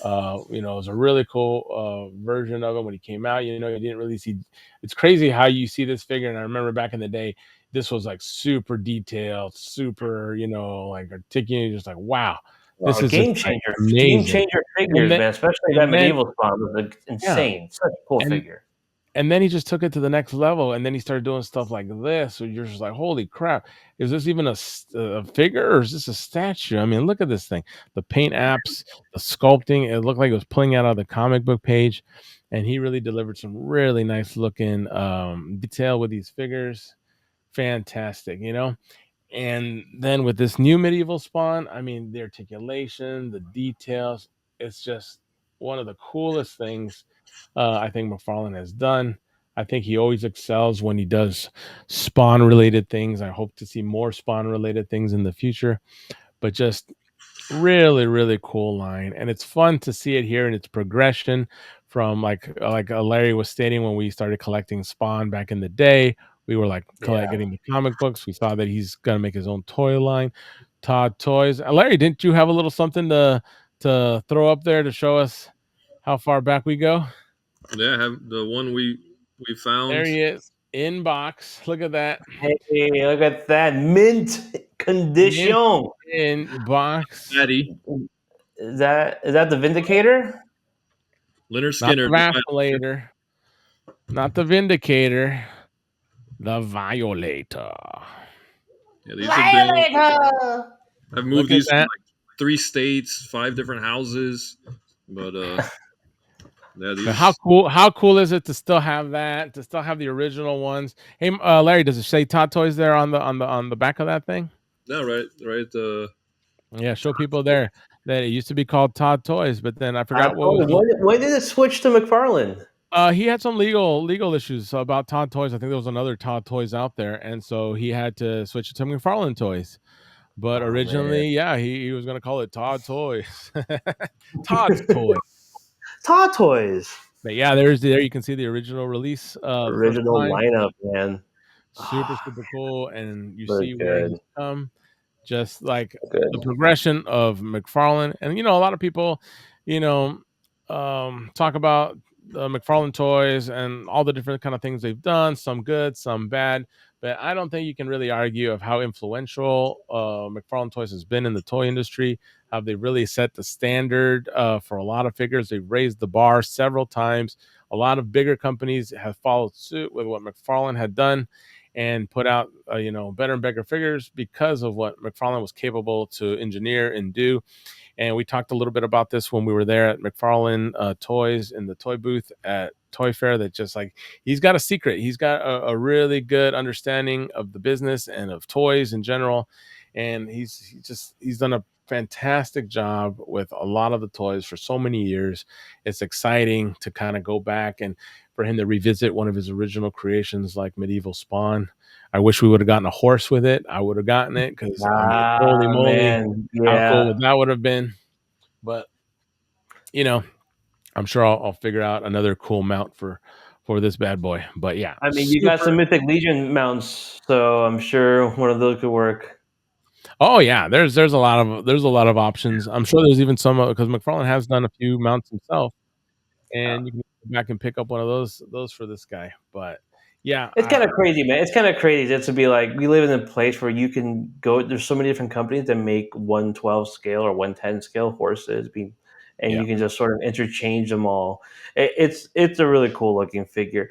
It was a really cool version of him when he came out. You didn't really see. It's crazy how you see this figure. And I remember back in the day, this was like super detailed, super, like articulated, just like wow. This is just like Game amazing. changer And figures, then man. Especially that and then medieval spawn was like, yeah, insane. Such a cool and figure. and then he just took it to the next level, and then he started doing stuff like this, so you're just like, "Holy crap, is this even a figure, or is this a statue?" I mean, look at this thing. The paint apps, the sculpting, it looked like it was pulling out of the comic book page, and he really delivered some really nice looking, detail with these figures. Fantastic, you know? And then with this new medieval spawn, I mean, the articulation, the details, it's just one of the coolest things I think McFarlane has done. I think he always excels when he does spawn related things. I hope to see more spawn related things in the future, but just really, really cool line, and it's fun to see it here in its progression from Larry was stating when we started collecting Spawn back in the day. We were like Yeah. getting the comic books. We saw that he's gonna make his own toy line, Todd Toys. Larry, didn't you have a little something to throw up there to show us how far back we go? Yeah, I have the one we There found. he is in box. Look at that. Hey, look at that mint Mint condition. in box. Paddy, Is that the Vindicator? Leonard Not Skinner. the vacillator. Not the Vindicator, the Violator. Yeah, these have been. Violator. I've moved Look at these to that. like 3 states, 5 different houses, but yeah, Now, these. how cool is it to still have that, to still have the original ones? Hey, Larry, does it say Todd Toys there on the back of that thing? No, right, right. Yeah, show people there that it used to be called Todd Toys, but then I I forgot what told was you, when did it switch to McFarlane? he had some legal issues about Todd Toys. I think there was another Todd Toys out there, and so he had to switch it to McFarlane Toys. But Oh man, originally, yeah, he was gonna call it Todd Toys. Todd's Toy. Todd Toys. But yeah, there you can see the original release, the first Original line. lineup, man. Super, super cool, and you Look see where good. he's come. Just like the Good. progression of McFarlane, and a lot of people, you know, talk about the McFarlane toys and all the different kind of things they've done. Some good, some bad, but I don't think you can really argue of how influential McFarlane Toys has been in the toy industry. How they really set the standard for a lot of figures. They've raised the bar several times. A lot of bigger companies have followed suit with what McFarlane had done and put out better and bigger figures because of what McFarlane was capable to engineer and do. And we talked a little bit about this when we were there at McFarlane Toys in the toy booth at Toy Fair. That just like he's got a secret. He's got a really good understanding of the business and of toys in general, and he's done a fantastic job with a lot of the toys for so many years. It's exciting to kind of go back and for him to revisit one of his original creations like Medieval Spawn. I wish we would have gotten a horse with it. I would have gotten it because I mean, holy Ah, moly, man. how cool Yeah. would that would have been? But you know, I'm sure I'll figure out another cool mount for this bad boy. But yeah, I mean, you got super. some Mythic Legion mounts, so I'm sure one of those could work. Oh yeah, there's a lot of options. I'm sure there's even some because McFarlane has done a few mounts himself, and you can go back and pick up one of those for this guy. But yeah, It's kind of crazy, man. It's kind of crazy just to be like, we live in a place where you can go. There's so many different companies that make 112 scale or 110 scale horses, and yeah. you can just sort of interchange them all. It's a really cool looking figure.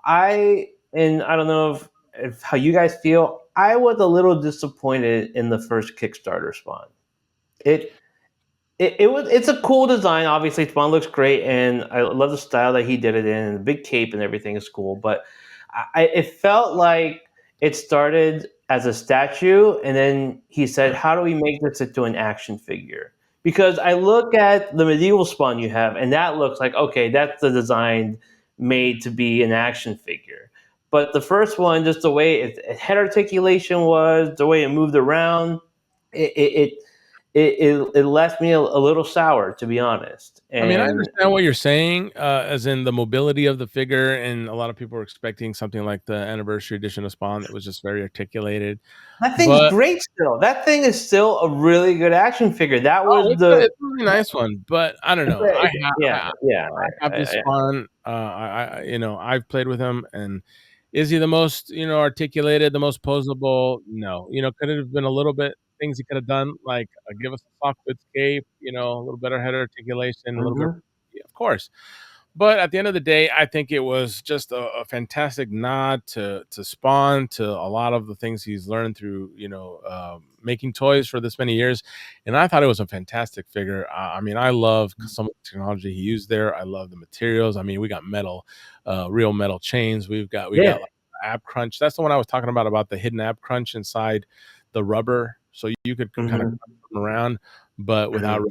I don't know if how you guys feel. I was a little disappointed in the first Kickstarter spawn. It it's a cool design. Obviously, Spawn looks great, and I love the style that he did it in. And the big cape and everything is cool, but it felt like it started as a statue, and then he said, "How do we make this into an action figure?" Because I look at the medieval Spawn you have, and that looks like, okay, that's the design made to be an action figure. But the first one, just the way head articulation was, the way it moved around, it it, it left me a little sour, to be honest. I mean, I And understand what you're saying, as in the mobility of the figure, and a lot of people were expecting something like the anniversary edition of Spawn that was just very articulated. that thing's But great still. That thing is still a really good action figure. That was oh, the it's a really nice one. But I don't know. yeah, yeah. I have this Spawn. I've played with him, and is he the most articulated, the most posable? No. Could it have been a little bit? things he could have done, like give us a soft goods cape, a little better head articulation, a little bit, of course. But at the end of the day, I think it was just a fantastic nod to Spawn, to a lot of the things he's learned through, making toys for this many years. And I thought it was a fantastic figure. I mean, I love some of the technology he used there. I love the materials. I mean, we got metal, real metal chains. We got like ab crunch. That's the one I was talking about the hidden ab crunch inside the rubber, so you could kind of come around, but without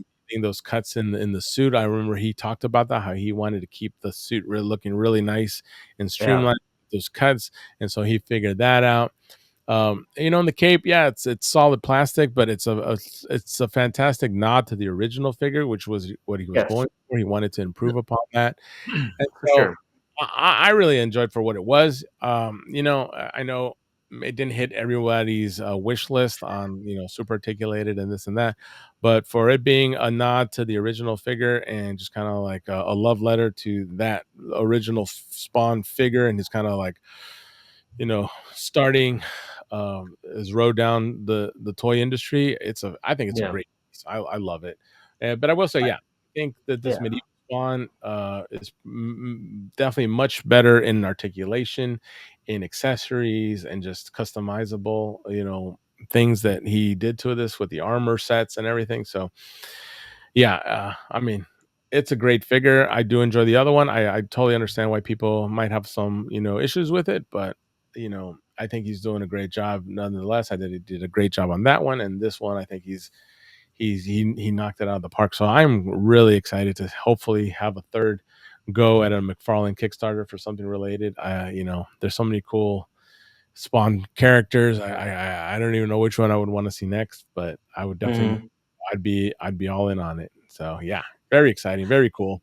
those cuts in the suit. I remember he talked about that, how he wanted to keep the suit looking really nice and streamlined with those cuts, and so he figured that out. In the cape, yeah, it's solid plastic, but it's a fantastic nod to the original figure, which was what he was going for. He wanted to improve upon that, and For so sure. I really enjoyed for what it was. I know it didn't hit everybody's wish list on super articulated and this and that, but for it being a nod to the original figure and just kind of like a love letter to that original Spawn figure, and his kind of like starting his road down the toy industry, I think it's a great piece. I love it. But I will say, yeah, I think that this medieval Spawn is definitely much better in articulation, in accessories, and just customizable, things that he did to this with the armor sets and everything. So, yeah, I mean, it's a great figure. I do enjoy the other one. I totally understand why people might have some, issues with it, but I think he's doing a great job nonetheless. He did a great job on that one, and this one, I think he knocked it out of the park. So I'm really excited to hopefully have a third go at a McFarlane Kickstarter for something related. There's so many cool Spawn characters. I don't even know which one I would want to see next, but I would definitely I'd be all in on it. So yeah, very exciting, very cool.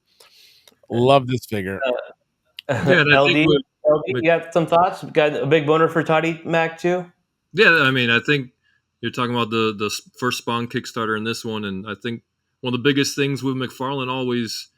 Love this figure. LD, you got some thoughts? Got a big boner for Toddy Mac too? Yeah, I mean, I think you're talking about the first Spawn Kickstarter and this one, and I think one of the biggest things with McFarlane always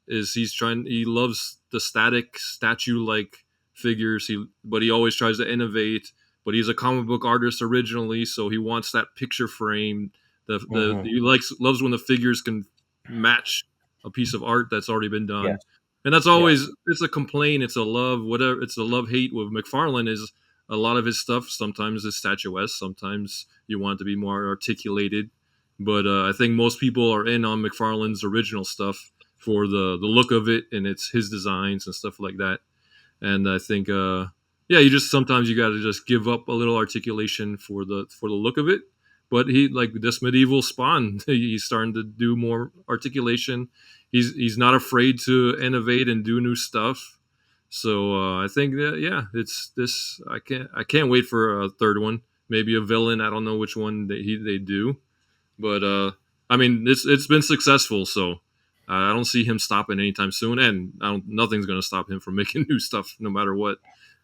is he loves the static statue like figures, but he always tries to innovate. But he's a comic book artist originally, so he wants that picture frame. He loves when the figures can match a piece of art that's already been done. And that's always it's a complaint, it's a love, whatever, it's a love hate with McFarlane. Is a lot of his stuff sometimes is statuesque, sometimes you want it to be more articulated. But I think most people are in on McFarlane's original stuff for the look of it, and it's his designs and stuff like that. And I think you just sometimes you got to just give up a little articulation for the look of it. But he, like this medieval Spawn, he's starting to do more articulation. He's not afraid to innovate and do new stuff. So I think that it's this. I can't wait for a third one. Maybe a villain. I don't know which one they do, but I mean it's been successful. So I don't see him stopping anytime soon, and nothing's going to stop him from making new stuff no matter what.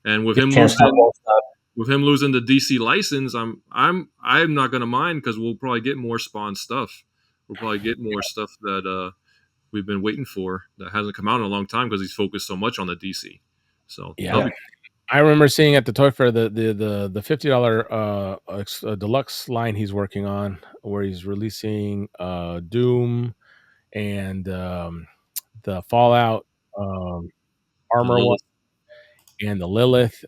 And with him losing the DC license, I'm not going to mind, because we'll probably get more Spawn stuff. We'll probably get more stuff that we've been waiting for that hasn't come out in a long time, because he's focused so much on the DC. So yeah, I remember seeing at the toy fair the $50 deluxe line he's working on, where he's releasing Doom and the Fallout armor one and the Lilith.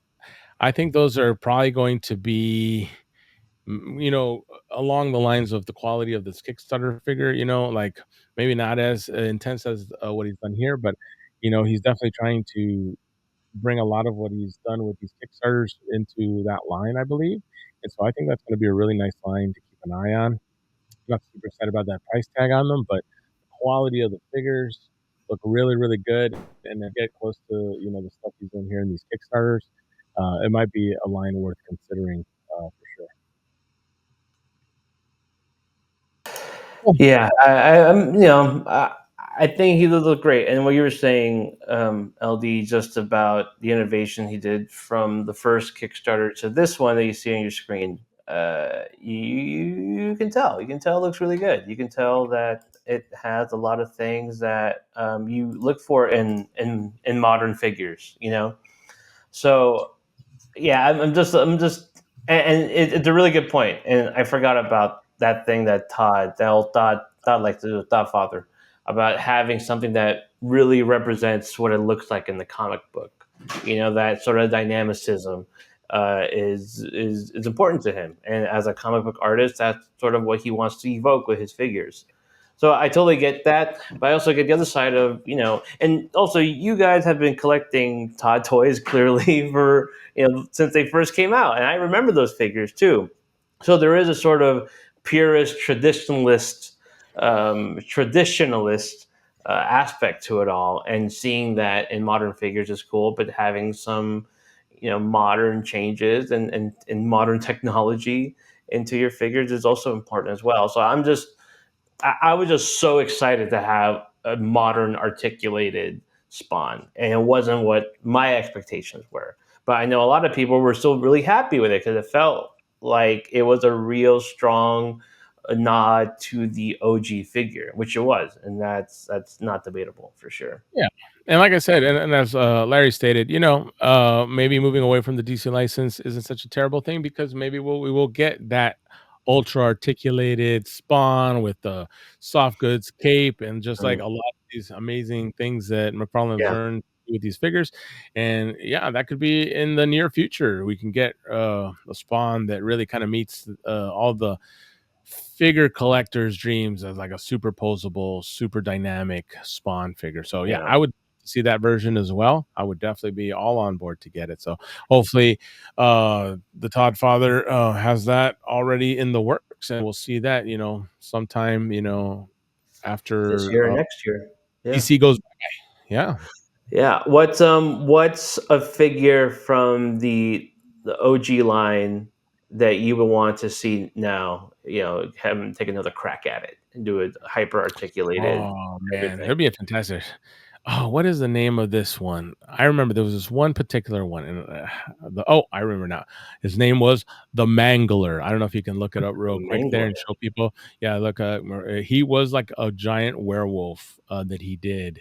I think those are probably going to be, along the lines of the quality of this Kickstarter figure, like maybe not as intense as what he's done here, but he's definitely trying to bring a lot of what he's done with these Kickstarters into that line, I believe. And so I think that's going to be a really nice line to keep an eye on. I'm not super excited about that price tag on them, but the quality of the figures look really, really good, and they get close to the stuff he's doing here in these Kickstarters. It might be a line worth considering for sure. Yeah, I think he looked great. And what you were saying, LD, just about the innovation he did from the first Kickstarter to this one that you see on your screen, you can tell. You can tell it looks really good. You can tell that it has a lot of things that you look for in modern figures. So yeah, I'm just, and it's a really good point. And I forgot about that thing that Todd likes to do, Todd Father, about having something that really represents what it looks like in the comic book. That sort of dynamicism is important to him, and as a comic book artist, that's sort of what he wants to evoke with his figures. So I totally get that, but I also get the other side of, and also you guys have been collecting Todd toys clearly for, since they first came out, and I remember those figures too. So there is a sort of purist traditionalist aspect to it all, and seeing that in modern figures is cool, but having some, modern changes and modern technology into your figures is also important as well. So I was just so excited to have a modern articulated Spawn, and it wasn't what my expectations were. But I know a lot of people were still really happy with it because it felt like it was a real strong nod to the OG figure, which it was, and that's not debatable for sure. Yeah. And like I said, and as Larry stated, maybe moving away from the DC license isn't such a terrible thing, because maybe we will get that ultra articulated Spawn with the soft goods cape, and just like Mm, a lot of these amazing things that McFarlane has yeah, learned with these figures. And yeah, that could be in the near future. We can get a Spawn that really kind of meets all the figure collectors' dreams as like a superposable, super dynamic Spawn figure. So yeah, yeah. I would see that version as well. I would definitely be all on board to get it. So hopefully the Todd father has that already in the works, and we'll see that, sometime, This after year or next year. Yeah. DC goes by. Yeah. Yeah. What's a figure from the OG line that you would want to see now? Have him take another crack at it and do it hyper articulated Oh, man, everything. that'd be a fantastic. Oh, what is the name of this one? I remember there was this one particular one, and I remember now. His name was the Mangler. I don't know if you can look it up real quick there Mangler. and show people. Yeah, look, he was like a giant werewolf that he did.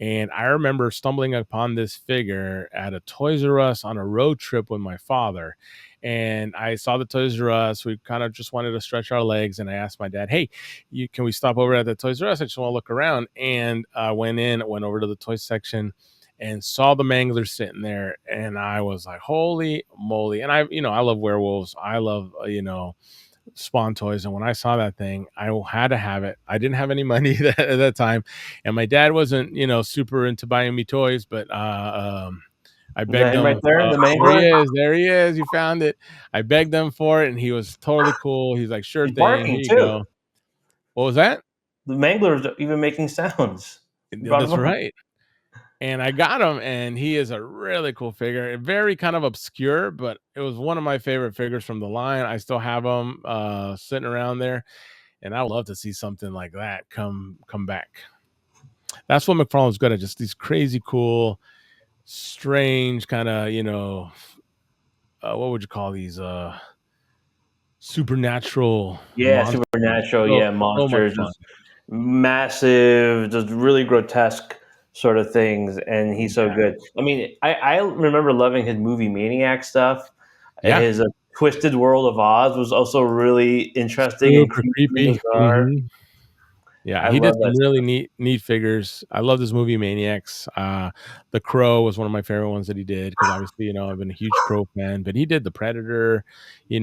And I remember stumbling upon this figure at a Toys R Us on a road trip with my father. And I saw the Toys R Us. We kind of just wanted to stretch our legs. And I asked my dad, "Hey, can we stop over at the Toys R Us? I just want to look around." And I went over to the toy section and saw the Mangler sitting there. And I was like, holy moly. And I love werewolves. I love, Spawn toys, and when I saw that thing, I had to have it. I didn't have any money at that time, and my dad wasn't, super into buying me toys, but I Is that begged him right him. there? The There he Mangler? is, there he is. You found it. I begged him for it, and he was totally cool. He's like, "Sure He's thing. Here barking you too. go." What was that? The Mangler's even making sounds. You Yeah, brought him that's up. right. And I got him, and he is a really cool figure. Very kind of obscure, but it was one of my favorite figures from the line. I still have him sitting around there, and I would love to see something like that come back. That's what McFarlane's good at, just these crazy cool, strange kind of, what would you call these supernatural Yeah, monsters. supernatural. So Yeah, so much monsters, fun. just massive, just really grotesque sort of things, and he's so Yeah. good. I mean, I remember loving his movie Maniac stuff. Yeah. His Twisted World of Oz was also really interesting and Super creepy and creepy. bizarre. Mhm. Yeah, I he did love some that really stuff. neat figures. I love this movie Maniacs. The Crow was one of my favorite ones that he did, because obviously, I've been a huge Crow fan, but he did the Predator, a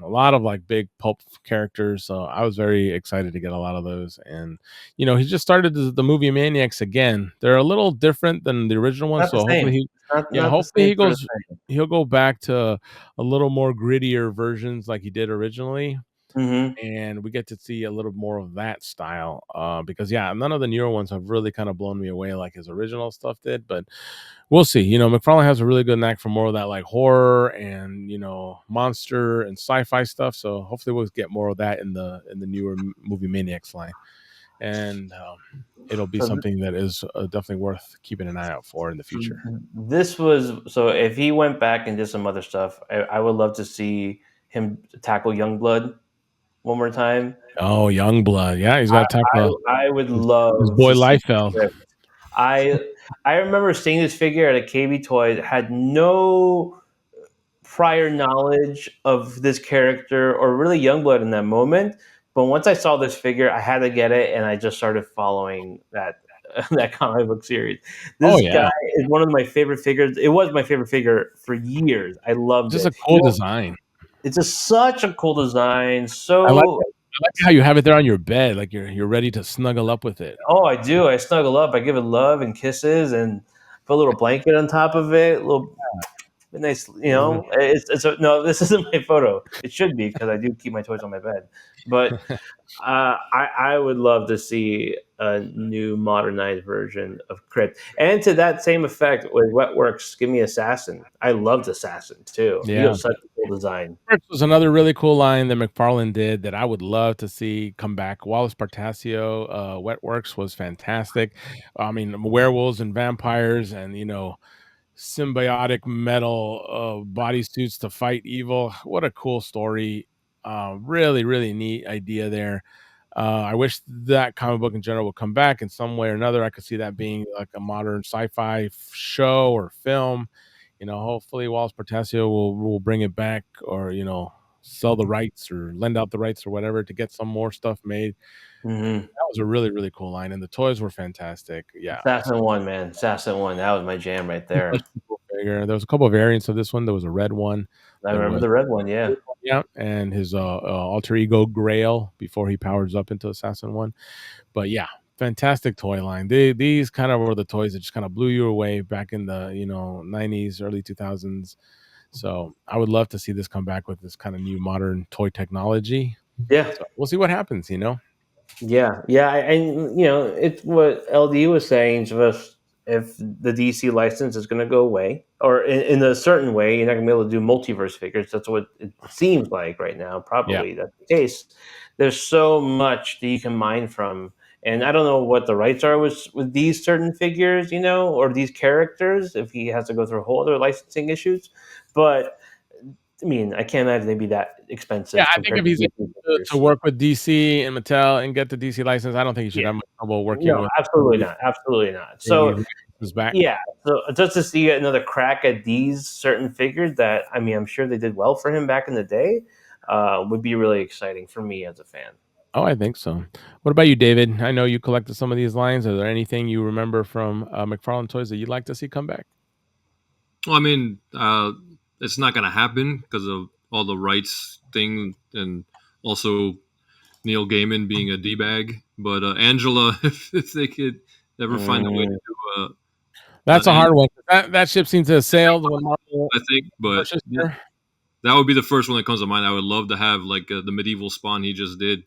lot of like big pulp characters. So I was very excited to get a lot of those. And he just started the movie Maniacs again. They're a little different than the original one, Not the so same. hopefully It's yeah, not the hopefully same sort of thing. he'll go back to a little more grittier versions like he did originally, Hmm. and we get to see a little more of that style, because yeah, none of the newer ones have really kind of blown me away like his original stuff did. But we'll see. McFarlane has a really good knack for more of that like horror and monster and sci-fi stuff, so hopefully we'll get more of that in the newer movie Maniacs line. And it'll be So something that is definitely worth keeping an eye out for in the future. this was so. If he went back and did some other stuff, I would love to see him tackle Youngblood one more time. Oh, Youngblood, yeah, he's got to tackle I would his love boy to see the Liefeld. script. I I remember seeing this figure at a KB Toys. Had no prior knowledge of this character or really Youngblood in that moment. But once I saw this figure, I had to get it, and I just started following that that comic book series. Oh, This yeah. guy is one of my favorite figures. It was my favorite figure for years. I loved Just it. a cool design. It's just such a cool design. I like So it. I like how you have it there on your bed, like you're ready to snuggle up with it. oh, I do. I snuggle up. I give it love and kisses, and put a little blanket on top of it. A little nice, Mhm. It's no. This isn't my photo. It should be because I do keep my toys on my bed. But I would love to see a new modernized version of Crypt. And to that same effect, with Wetworks, give me Assassin. I loved Assassin too. He Yeah. was such a cool design. Wetworks was another really cool line that McFarlane did that I would love to see come back. Wallace Partasio, Wetworks was fantastic. I mean, werewolves and vampires and, symbiotic metal bodysuits to fight evil. What a cool story. Really, really neat idea there. I wish that comic book in general would come back in some way or another. I could see that being like a modern sci-fi show or film. Hopefully Wallace Portasio will bring it back, or sell the rights or lend out the rights or whatever to get some more stuff made. Mm-hmm. That was a really, really cool line, and the toys were fantastic. Yeah, Assassin 1, man. Assassin 1. That was my jam right there. such a cool figure. There was a couple of variants of this one. There was a red one. I There remember was the red one, yeah. yeah, and his alter ego Grail before he powers up into Assassin 1. But yeah, fantastic toy line. These kind of were the toys that just kind of blew you away back in the 90s, early 2000s. So I would love to see this come back with this kind of new modern toy technology. Yeah. So we'll see what happens. Yeah, yeah, and it's what LD was saying to us. If the DC license is going to go away, or in a certain way, you're not going to be able to do multiverse figures. That's what it seems like right now. Yeah. Probably that's the case. There's so much that you can mine from, and I don't know what the rights are with these certain figures, or these characters. If he has to go through a whole other licensing issues, but I mean, I can't imagine they'd be that Yeah, expensive I think compared if to he's DC able to figures. work with DC and Mattel and get the DC license, I don't think he should Yeah, have much trouble working no, with absolutely not, absolutely not. the So licenses back. yeah, so just to see another crack at these certain figures that I mean, I'm sure they did well for him back in the day, would be really exciting for me as a fan. Oh, I think so. What about you, David? I know you collected some of these lines. Are there anything you remember from McFarlane Toys that you'd like to see come back? Well, I mean, it's not going to happen because of all the rights thing, and also Neil Gaiman being a d bag. But Angela, if they could ever find a way to do That's a and hard one. That ship seems to have sailed when Marvel I think, but purchased her. that would be the first one that comes to mind. I would love to have like the medieval spawn he just did.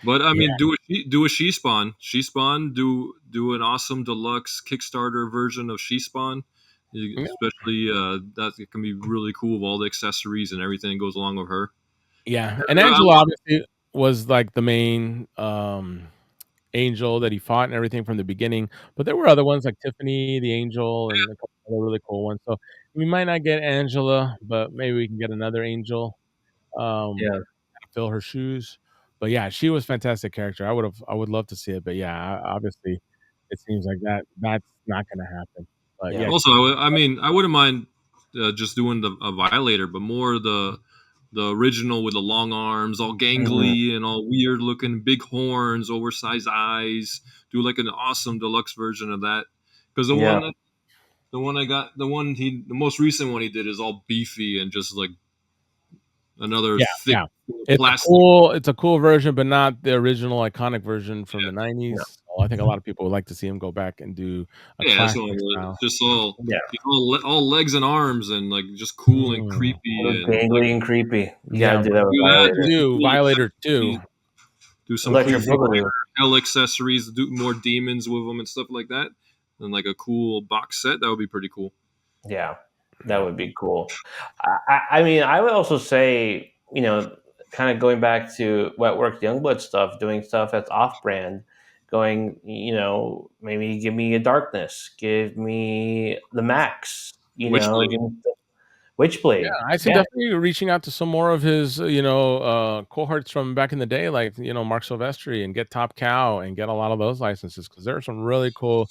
But I Yeah. mean, do a she spawn. She spawn. Do an awesome deluxe Kickstarter version of she spawn. Yeah. Especially that it can be really cool with all the accessories and everything that goes along with her. Yeah, and Angela obviously was like the main angel that he fought and everything from the beginning. But there were other ones like Tiffany, the angel, and a couple other really cool ones. So we might not get Angela, but maybe we can get another angel. Yeah, Fill her shoes. But yeah, she was fantastic character. I would love to see it, but yeah, obviously, it seems like that's not going to happen. But yeah, yeah, Also, I mean, I wouldn't mind just doing a Violator, but more the original with the long arms, all mhm, gangly and all weird looking, big horns, oversized eyes. Do like an awesome deluxe version of that. Because yeah, the most recent one he did is all beefy and just like another yeah, thick yeah. plastic. It's a cool version, but not the original iconic version from the yeah, 90s. So I think a lot of people would like to see him go back and do a Yeah, that's what classic style. just all yeah. all legs and arms and like just cool and Mm. creepy and like Gangly and creepy. You got Yeah, to do that with do that. Violator. do Cool Violator 2. accessories, do some Electric creepy Boogaloo. hell accessories, do more demons with them and stuff like that, and like a cool box set. That would be pretty cool. Yeah, that Yeah. would be cool. I mean, I would also say, kind of going back to Wetworks Youngblood stuff, doing stuff that's off-brand, going, maybe give me a Darkness, give me the Max, Witchblade. give me the Yeah, Witchblade. I see Yeah, definitely reaching out to some more of his, cohorts from back in the day, like, Mark Silvestri, and get Top Cow and get a lot of those licenses because there are some really cool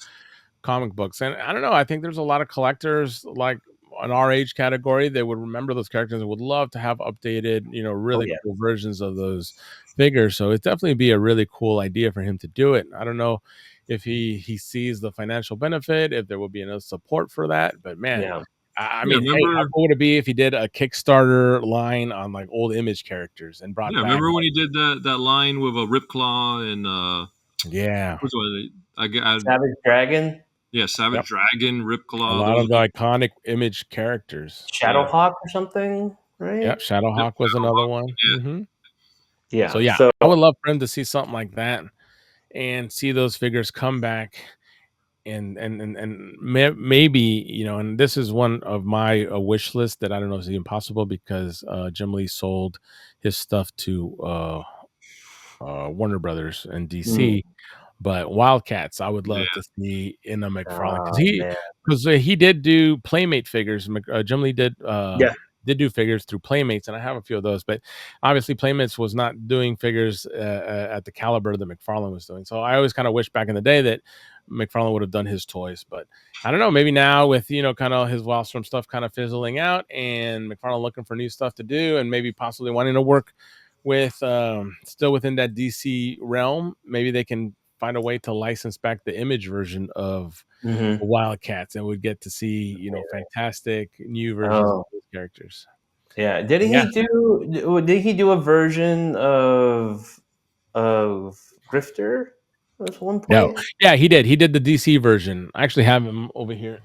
comic books. And I don't know, I think there's a lot of collectors like an our age category, they would remember those characters and would love to have updated, really cool versions of those figures. So it'd definitely be a really cool idea for him to do it. I don't know if he sees the financial benefit, if there will be enough support for that, but man, I mean, hey, how cool would it be if he did a Kickstarter line on like old Image characters and brought back? Remember when he did that line with a Ripclaw and Savage Dragon? Yeah, Savage Dragon, Ripclaw. A lot of the iconic Image characters. Shadowhawk or something, right? Yeah, Shadowhawk was another one. Mm-hmm. Yeah. So I would love for him to see something like that and see those figures come back. And maybe, and this is one of my wish list that I don't know is even possible because Jim Lee sold his stuff to Warner Brothers and DC. But Wildcats, I would love to see in a McFarlane because he did do Playmate figures. Jim Lee did do figures through Playmates, and I have a few of those. But obviously, Playmates was not doing figures at the caliber that McFarlane was doing. So I always kind of wish back in the day that McFarlane would have done his toys. But I don't know, maybe now with kind of his Wildstorm stuff kind of fizzling out, and McFarlane looking for new stuff to do, and maybe possibly wanting to work with still within that DC realm, maybe they can find a way to license back the Image version of Wildcats, and we'd get to see fantastic new versions of those characters. Yeah, did he do a version of Grifter at one point? No, yeah, he did the DC version. I actually have him over here.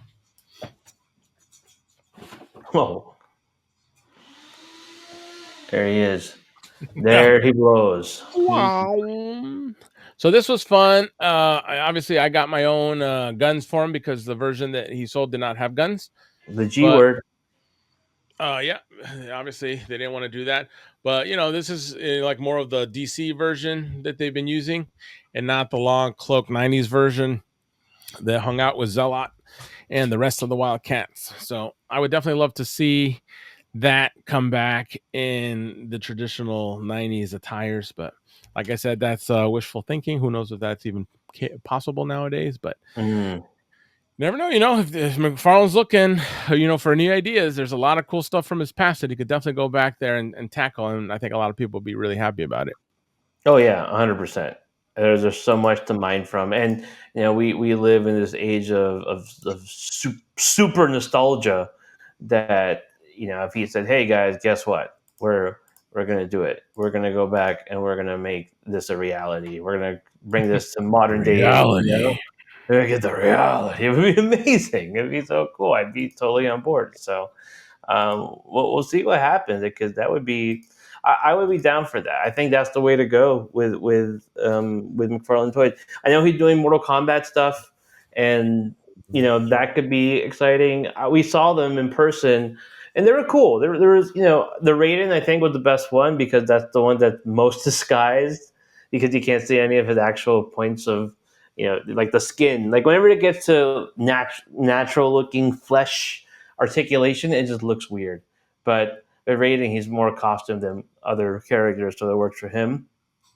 Oh, there he is. There he blows. Wow. So this was fun. I got my own guns for him because the version that he sold did not have guns. The G word. Yeah, obviously they didn't want to do that. But this is like more of the DC version that they've been using, and not the long cloak 90s version that hung out with Zealot and the rest of the Wildcats. So I would definitely love to see that come back in the traditional 90s attires, but like I said, that's wishful thinking. Who knows if that's even possible nowadays, but never know. If McFarlane's looking for new ideas, there's a lot of cool stuff from his past that he could definitely go back there and tackle, and I think a lot of people will be really happy about it. Oh yeah, 100%. There's so much to mine from, and we live in this age of super nostalgia that if he said, "Hey guys, guess what? We're going to do it. We're going to go back and we're going to make this a reality. We're going to bring this to modern day reality. We're going to get the reality." It would be amazing. It'd be so cool. I'd be totally on board. So we'll see what happens, because that would be. I would be down for that. I think that's the way to go with McFarlane Toys. I know he's doing Mortal Kombat stuff, and that could be exciting. We saw them in person, and they were cool. There was the Raiden, I think, was the best one, because that's the one that's most disguised, because you can't see any of his actual points of like the skin. Like whenever it gets to natural looking flesh articulation, it just looks weird. But the Raiden, he's more costumed than other characters, so that works for him.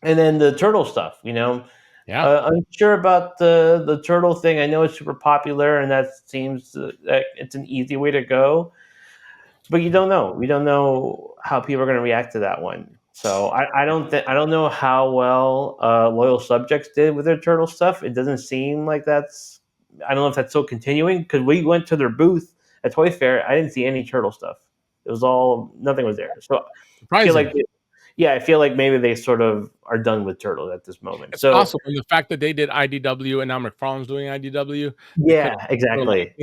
And then the turtle stuff, I'm sure about the turtle thing. I know it's super popular, and that seems that it's an easy way to go. But you don't know. We don't know how people are going to react to that one. So I don't know how well Loyal Subjects did with their turtle stuff. It doesn't seem like that's. I don't know if that's still continuing, because we went to their booth at Toy Fair. I didn't see any turtle stuff. It was nothing was there. So I feel like, I feel like maybe they sort of are done with turtles at this moment. It's possible. And the fact that they did IDW and now McFarlane's doing IDW. Yeah, exactly.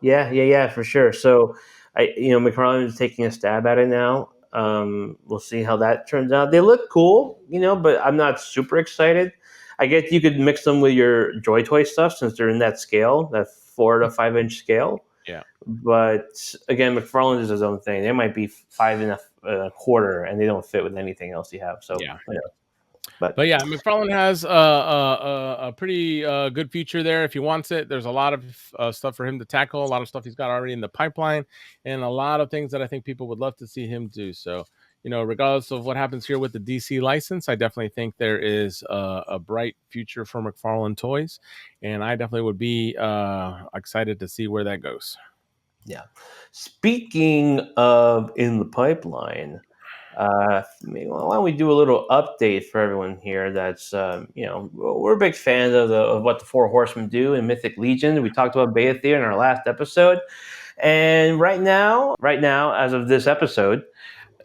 Yeah, for sure. So McFarlane is taking a stab at it now. We'll see how that turns out. They look cool, but I'm not super excited. I guess you could mix them with your Joy Toy stuff, since they're in that scale, that 4 to 5 inch scale. Yeah. But again, McFarlane is his own thing. They might be 5 and a quarter, and they don't fit with anything else you have. So yeah. But yeah, McFarlane has a pretty good future there if he wants it. There's a lot of stuff for him to tackle, a lot of stuff he's got already in the pipeline, and a lot of things that I think people would love to see him do. So, regardless of what happens here with the DC license, I definitely think there is a bright future for McFarlane Toys, and I definitely would be excited to see where that goes. Yeah. Speaking of in the pipeline, why don't we do a little update for everyone here? That's we're big fans of what the Four Horsemen do in Mythic Legion. We talked about Beyithirr in our last episode, and right now, as of this episode,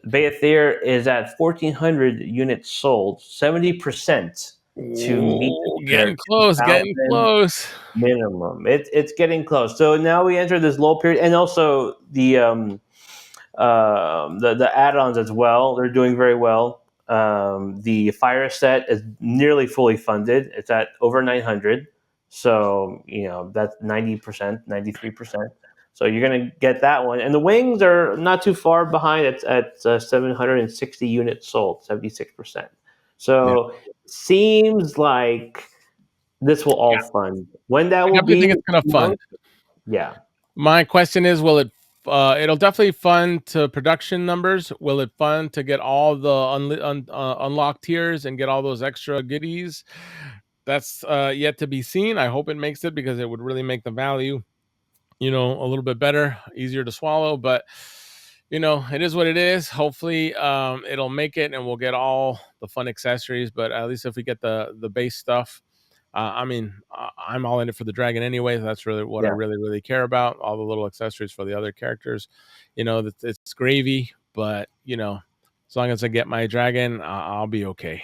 Beyithirr is at 1,400 units sold, 70% to meet their getting close, 2,000 minimum. It's getting close. So now we enter this low period, and also the add-ons as well. They're doing very well. The fire set is nearly fully funded. It's at over 900. So that's 90%, 93%. So you're gonna get that one, and the wings are not too far behind. It's at 760 units sold, 76%. So seems like this will all fund. When that will be, think it's gonna fund. Yeah. My question is, will it? It'll definitely fund to production numbers. Will it fund to get all the unlocked tiers and get all those extra goodies? That's yet to be seen. I hope it makes it, because it would really make the value, a little bit better, easier to swallow. But it is what it is. Hopefully, it'll make it, and we'll get all the fun accessories. But at least if we get the base stuff, I'm all in it for the dragon anyway. That's really what I really care about. All the little accessories for the other characters, it's gravy. But as long as I get my dragon, I'll be okay.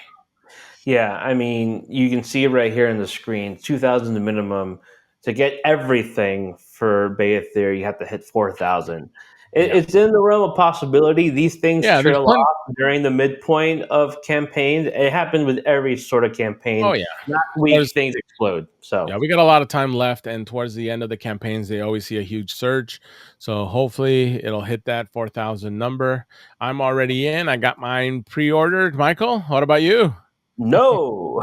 Yeah, I mean, you can see it right here on the screen. 2,000 the minimum. To get everything for Beyithirr, you have to hit 4,000. It's in the realm of possibility. These things trail off during the midpoint of campaigns. It happens with every sort of campaign. Oh, yeah. Not weak, things explode. So yeah, we got a lot of time left, and towards the end of the campaigns, they always see a huge surge. So hopefully it'll hit that 4,000 number. I'm already in. I got mine pre-ordered. Michael, what about you? No,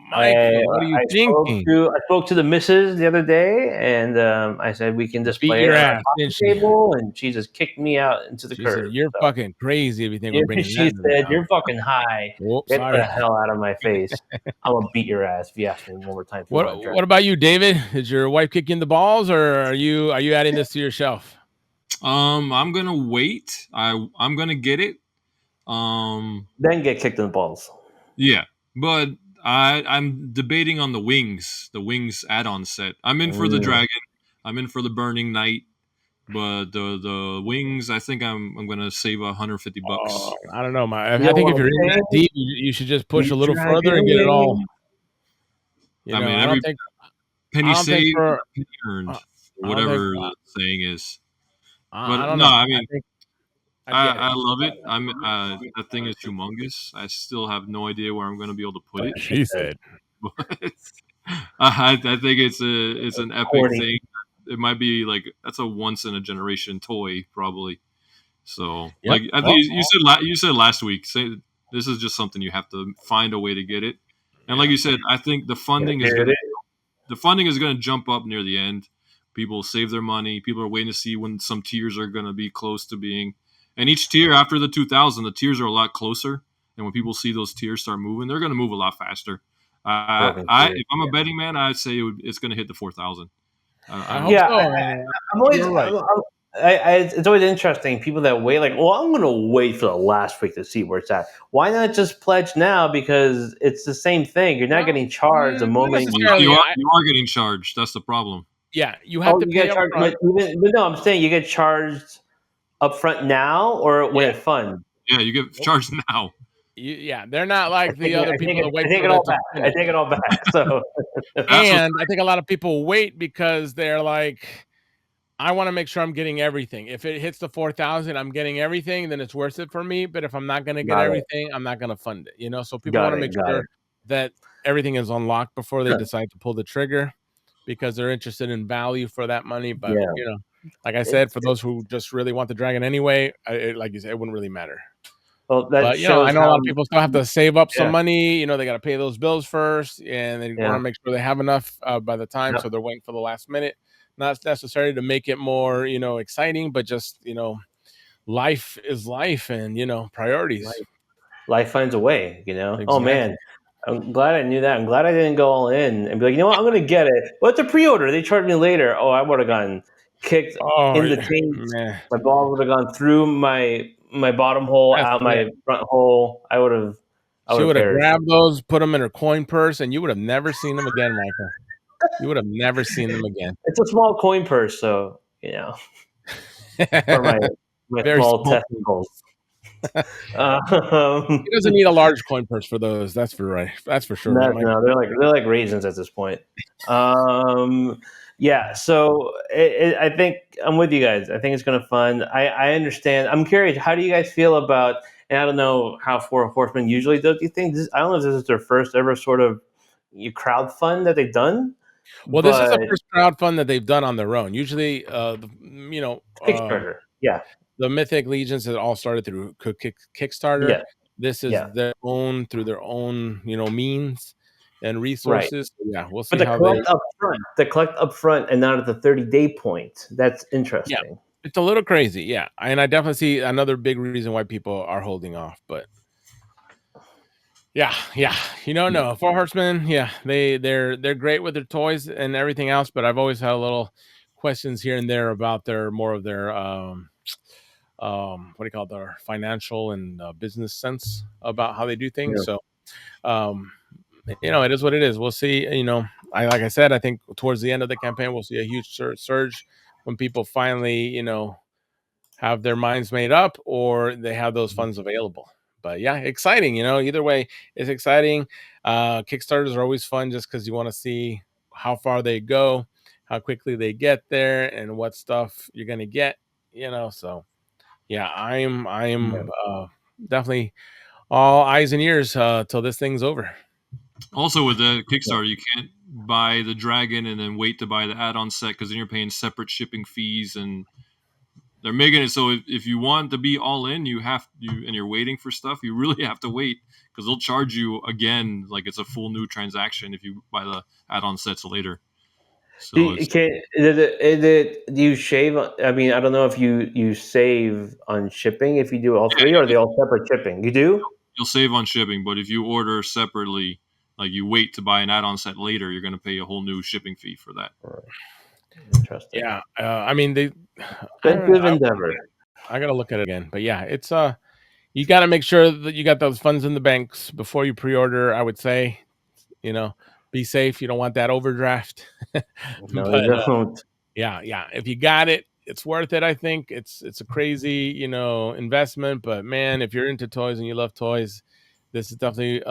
Michael, what are you thinking? I spoke to the missus the other day, and I said we can just play your it on ass, the table, and she just kicked me out into the curb. Said, you're fucking crazy if you think we're bringing She said, "You're fucking high. Get the hell out of my face. I'm gonna beat your ass if you ask me one more time." What about you, David? Did your wife kick you in the balls, or are you adding this to your shelf? I'm gonna wait. I'm gonna get it. Then get kicked in the balls. Yeah, but I'm debating on the wings add-on set. I'm in for the dragon. I'm in for the burning knight. But the wings, I think I'm gonna save $150. I don't know, I think if you're in that deep, you should just push a little further and get it all. I mean, every penny saved, penny earned, whatever the saying is. But no, I mean, I love it. That thing is humongous. I still have no idea where I'm gonna be able to put it. She said. But I think it's an epic thing. It might be like that's a once in a generation toy, probably. So, like I think you said last week, this is just something you have to find a way to get it. And like you said, I think the funding is going to jump up near the end. People save their money. People are waiting to see when some tiers are going to be close to being. And each tier after the 2,000, the tiers are a lot closer. And when people see those tiers start moving, they're going to move a lot faster. If I'm a betting man, I'd say it's going to hit the 4,000. I hope so. It's always interesting. People that wait, like, well, I'm going to wait for the last week to see where it's at. Why not just pledge now? Because it's the same thing. You're not getting charged the moment you are getting charged. That's the problem. Yeah, you have to pay charged. But no, I'm saying you get charged upfront now or when it funds. Yeah, you get charged now. They're not like the other people that wait. I take it all back. I take it all back. So, and I think a lot of people wait because they're like, I want to make sure I'm getting everything. If it hits the 4,000, I'm getting everything, then it's worth it for me. But if I'm not going to get everything, I'm not going to fund it. So people want to make sure that everything is unlocked before they decide to pull the trigger, because they're interested in value for that money. But like I said, for those who just really want the dragon anyway, like you said, it wouldn't really matter. Well, but I know a lot of people still have to save up some money. They got to pay those bills first, and they want to make sure they have enough by the time. So they're waiting for the last minute. Not necessarily to make it more, exciting, but just, life is life, and priorities. Life finds a way. Exactly. Oh man, I'm glad I knew that. I'm glad I didn't go all in and be like, I'm going to get it. But it's a pre-order. They charged me later. Oh, I would have gone. kicked in the taint. Man. My ball would have gone through my bottom hole, out my front hole. I would have. She would have perished. grabbed those, put them in her coin purse, and you would have never seen them again, Michael. You would have never seen them again. It's a small coin purse, so for my small testicles. He doesn't need a large coin purse for those. That's for sure. No, they're like raisins at this point. Yeah, so I think I'm with you guys. I think it's going to fun. I understand. I'm curious. How do you guys feel about? And I don't know how Four Horsemen usually does. Do you think I don't know if this is their first ever sort of crowdfund that they've done? Well, this is the first crowdfund that they've done on their own. Usually, Kickstarter. The Mythic Legions had all started through Kickstarter. Yeah. This is their own through their own, means and resources. Right. Yeah, we'll see but how they collect up front and not at the 30-day point. That's interesting. Yeah, it's a little crazy. Yeah, and I definitely see another big reason why people are holding off. But yeah, no, Four Horsemen. Yeah, they're great with their toys and everything else. But I've always had a little questions here and there about their what do you call it, their financial and business sense about how they do things. So it is what it is. We'll see. Like I said, I think towards the end of the campaign we'll see a huge surge when people finally have their minds made up or they have those funds available. But yeah, exciting. Either way, it's exciting. Kickstarters are always fun just because you want to see how far they go, how quickly they get there, and what stuff you're gonna get. So yeah, I am definitely all eyes and ears till this thing's over. Also, with the Kickstarter, you can't buy the dragon and then wait to buy the add-on set because then you're paying separate shipping fees, and they're making it so if you want to be all in, and you're waiting for stuff, you really have to wait because they'll charge you again like it's a full new transaction if you buy the add-on sets later. So do you shave? I mean, I don't know if you save on shipping if you do all three, or are they all separate shipping? You do? You'll save on shipping, but if you order separately, like you wait to buy an add-on set later, you're going to pay a whole new shipping fee for that. Interesting. Yeah, I mean expensive endeavor. I got to look at it again, but yeah, it's you got to make sure that you got those funds in the banks before you pre-order. I would say, be safe. You don't want that overdraft. No, you don't. Yeah. If you got it, it's worth it. I think it's a crazy, investment. But man, if you're into toys and you love toys, this is definitely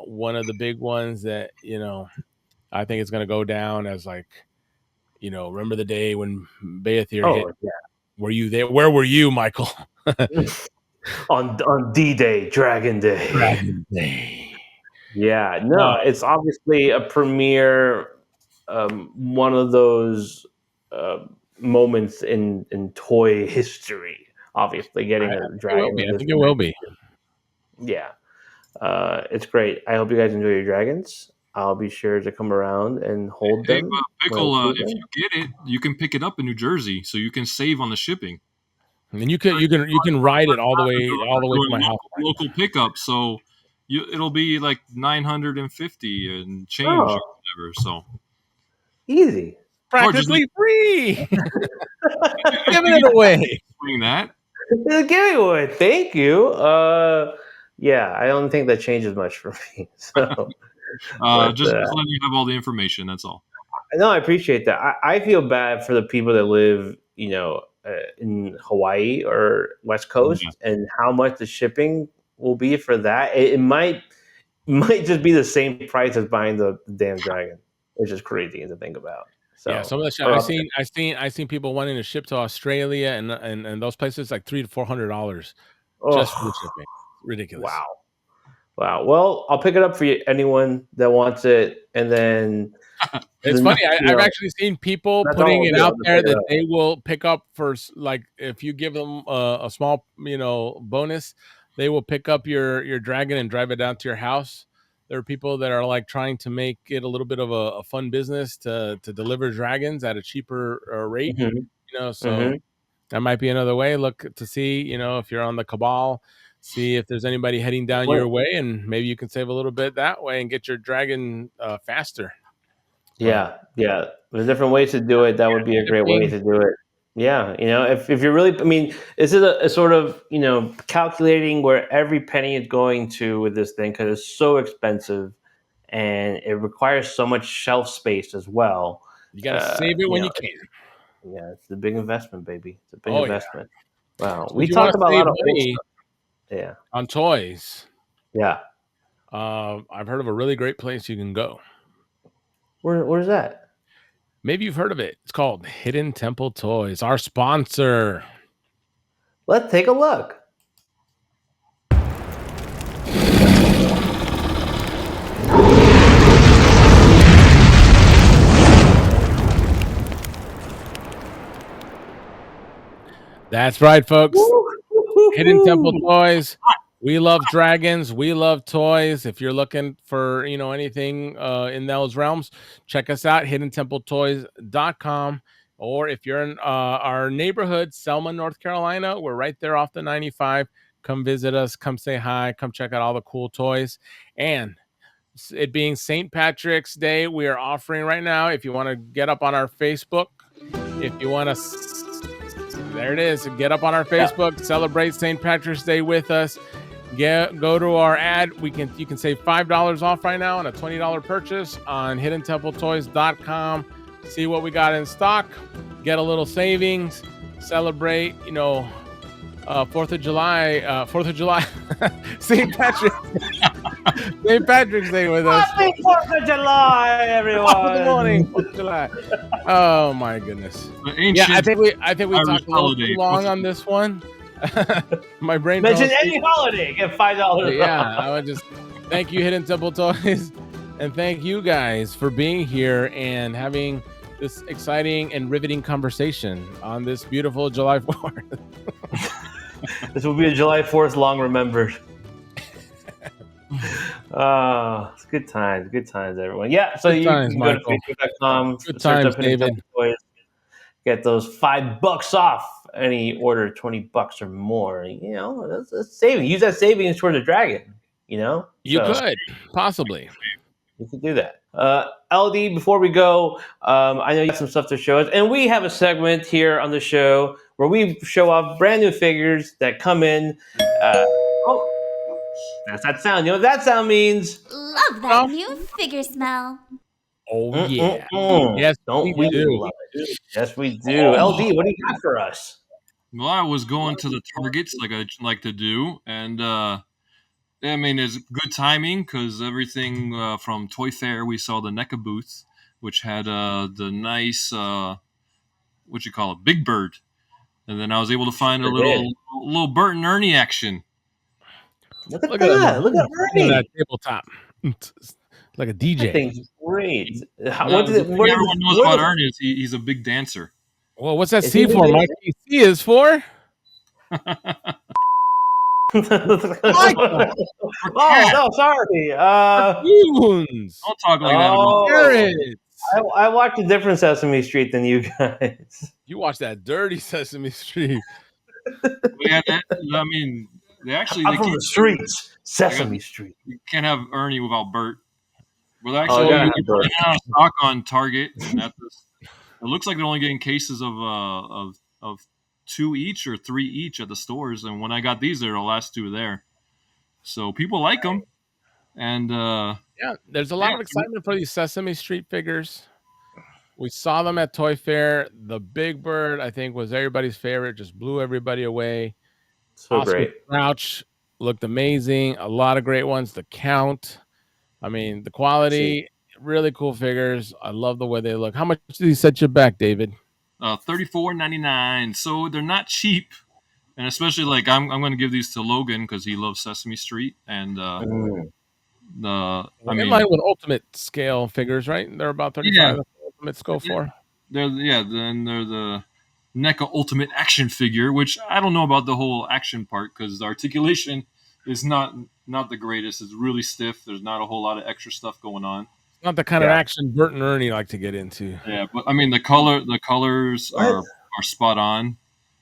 one of the big ones that I think it's going to go down as like, remember the day when Beyithirr hit? Yeah. Were you there? Where were you, Michael? on D-Day, Dragon Day. Dragon Day. Yeah, no, it's obviously a premier, one of those moments in toy history. Obviously, getting a dragon. I think it will be. Yeah, it's great. I hope you guys enjoy your dragons. I'll be sure to come around and hold them. Pickle, if you get it, you can pick it up in New Jersey, so you can save on the shipping. And you can ride it all the way to my house. Local pickup, so it'll be like $950 and change or whatever. So easy, practically free. Giving it away. Doing that. Give it away. Thank you. Yeah, I don't think that changes much for me. So. Just letting you have all the information. That's all. No, I appreciate that. I feel bad for the people that live, in Hawaii or West Coast, and how much the shipping will be for that. It might just be the same price as buying the damn dragon. It's just crazy to think about. So yeah, some of the shit I've seen people wanting to ship to Australia and those places like $300 to $400 just for the shipping. Ridiculous. Wow. Well, I'll pick it up for you, anyone that wants it, and then it's funny. I've actually seen people putting it out there that they will pick up for, like, if you give them a small, bonus, they will pick up your dragon and drive it down to your house. There are people that are like trying to make it a little bit of a fun business to deliver dragons at a cheaper rate. So that might be another way. Look to see, if you're on the Cabal. See if there's anybody heading down your way, and maybe you can save a little bit that way and get your dragon faster. Yeah. There's different ways to do it. That would be a great way to do it. Yeah, if you're really, I mean, this is a sort of, calculating where every penny is going to with this thing because it's so expensive and it requires so much shelf space as well. You got to save it when you can. Yeah, it's a big investment, baby. It's a big Oh, investment. Wow. So We if you want talked to about a save lot of old money stuff. on toys, Yeah. I've heard of a really great place you can go. Where's that? Maybe you've heard of it. It's called Hidden Temple Toys, our sponsor. Let's take a look. That's right, folks. Hidden Temple Toys. We love dragons. We love toys. If you're looking for, anything in those realms, check us out, hiddentempletoys.com. Or if you're in our neighborhood, Selma, North Carolina, we're right there off the 95. Come visit us. Come say hi. Come check out all the cool toys. And it being St. Patrick's Day, we are offering right now, if you want to get up on our Facebook, if you want to, there it is, get up on our Facebook, celebrate St. Patrick's Day with us. Go to our ad. You can save $5 off right now on a $20 purchase on hiddentempletoys.com. See what we got in stock. Get a little savings. Celebrate, 4th of July, St. Patrick's Day with us. Happy 4th of July, everyone. Good morning, 4th of July. Oh my goodness. Yeah, I think we talked a little too long on this one. My brain mention any holiday, get $5. Yeah, I would just thank you, Hidden Temple Toys, and thank you guys for being here and having this exciting and riveting conversation on this beautiful July 4th. This will be a July 4th long remembered. It's good times, everyone. Yeah, so you can go to facebook.com, search up Hidden Temple Toys, get those $5 off any order, $20 or more. That's saving. Use that savings towards a dragon. You could possibly. You could do that. LD, before we go, I know you have some stuff to show us, and we have a segment here on the show where we show off brand new figures that come in. That's that sound. You know what that sound means? Love that new figure smell. Oh, yeah. Yes, don't we do. Yes, we do. LD, what do you got for us? Well, I was going to the Targets like I like to do, and it's good timing because everything from Toy Fair, we saw the NECA booth, which had the nice, Big Bird. And then I was able to find a little Bert and Ernie action. Look at that. Look at Ernie. That tabletop. Like a DJ. That thing's great. Everyone knows about Ernie. He's a big dancer. Well, what's that C for? My C is for? Oh, no, sorry. Don't talk like that. I watched a different Sesame Street than you guys. You watch that dirty Sesame Street. Yeah, they actually... I'm from the streets. Sesame Street. You can't have Ernie without Bert. Well, actually, you're out of stock on Target. And it looks like they're only getting cases of 2 each or 3 each at the stores. And when I got these, they're the last 2 there. So people like them. And there's a lot of excitement for these Sesame Street figures. We saw them at Toy Fair. The Big Bird, I think, was everybody's favorite. Just blew everybody away. So Oscar great. Crouch looked amazing. A lot of great ones. The Count. The quality, really cool figures. I love the way they look. How much did he set you back, David? $34.99. So they're not cheap. And especially, I'm going to give these to Logan because he loves Sesame Street. And in line with Ultimate scale figures, right? They're about 35. Ultimates go for. They're the NECA Ultimate action figure, which I don't know about the whole action part because the articulation is not the greatest. It's really stiff. There's not a whole lot of extra stuff going on. It's not the kind of action Bert and Ernie like to get into. Yeah, but the colors are spot on.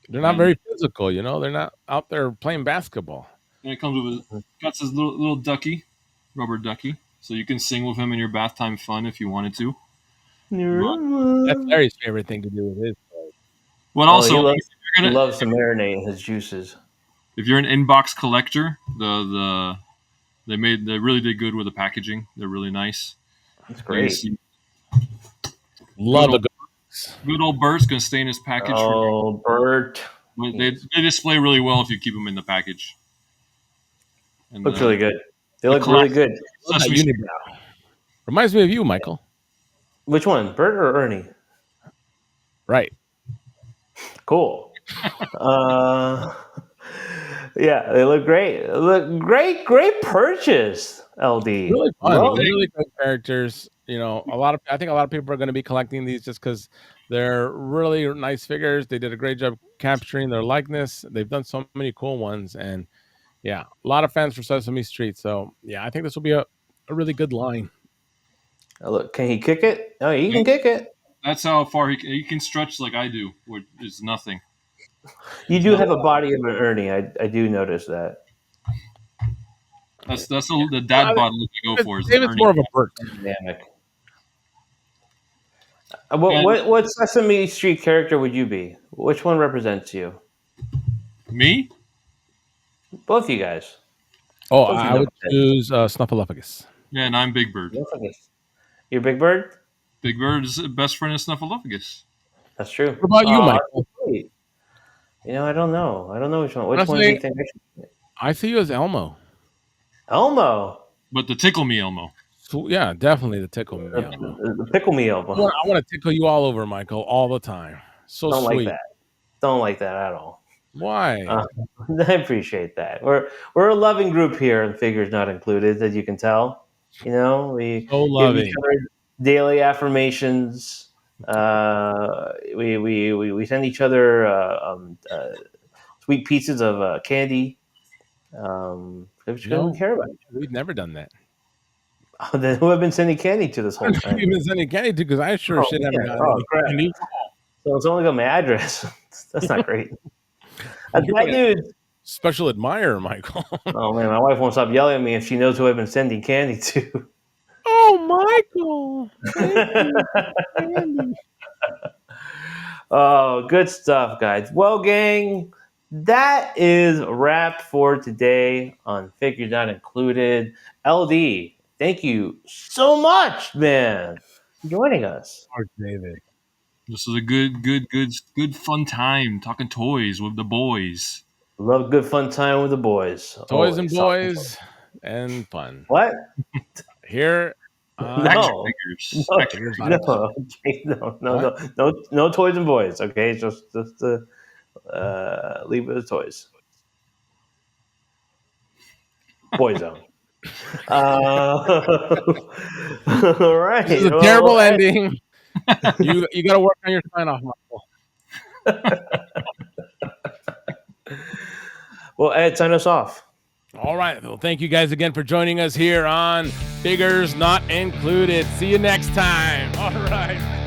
They're not very physical, They're not out there playing basketball. And it comes with got this little ducky, rubber ducky, so you can sing with him in your bath time fun if you wanted to. That's Larry's favorite thing to do with his toys. But also, he loves to marinate in his juices. If you're an inbox collector, they really did good with the packaging. They're really nice. That's great. Love good old Bert's gonna stay in his package. Oh, Bert! They display really well if you keep them in the package. And looks really good. They look really good. Reminds me of you, Michael. Which one, Bert or Ernie? Right. Cool. Yeah, they look great. Great purchase, LD. Really fun. Really good characters. You know, I think a lot of people are going to be collecting these just because they're really nice figures. They did a great job capturing their likeness. They've done so many cool ones, and yeah, a lot of fans for Sesame Street. So yeah, I think this will be a really good line. Look, can he kick it? Oh, he can kick it. That's how far he can stretch like I do, which is nothing. You do have a body of an Ernie. I do notice that. That's the dad body you go for. It's more of a Bert dynamic. What Sesame Street character would you be? Which one represents you? Me? Both you guys. Oh, I would choose Snuffleupagus. Yeah, and I'm Big Bird. You're Big Bird? Big Bird is the best friend of Snuffleupagus. That's true. What about you, Michael? You know, I don't know. I don't know which one. Which one do you think I should be? I see you as Elmo. Elmo? But the Tickle Me Elmo. So, yeah, definitely the Tickle Me Elmo. The Pickle Me Elmo. I want to tickle you all over, Michael, all the time. Don't sweet. Like that. Don't like that at all. Why? I appreciate that. We're a loving group here, and Figures Not Included, as you can tell. You know, we give each other daily affirmations. We send each other sweet pieces of candy. Which we don't care about. We've never done that. Then who have been sending candy to this whole time? You've been sending candy to because I haven't gotten candy. So it's only got my address. That's not great. That's bad news. Special admirer, Michael. Oh man, my wife won't stop yelling at me if she knows who I've been sending candy to. Oh, Michael. Oh, good stuff, guys. Well, gang, that is a wrap for today on Figures Not Included. LD, thank you so much, man, for joining us. David. This is a good fun time talking toys with the boys. Love good fun time with the boys. Toys and boys and fun. What? Here. No, toys and boys. Okay, just leave it as toys. Boy zone. All right. This is a terrible ending. You got to work on your sign off, Michael. Well, Ed, sign us off. All right. Well, thank you guys again for joining us here on Figures Not Included. See you next time. All right.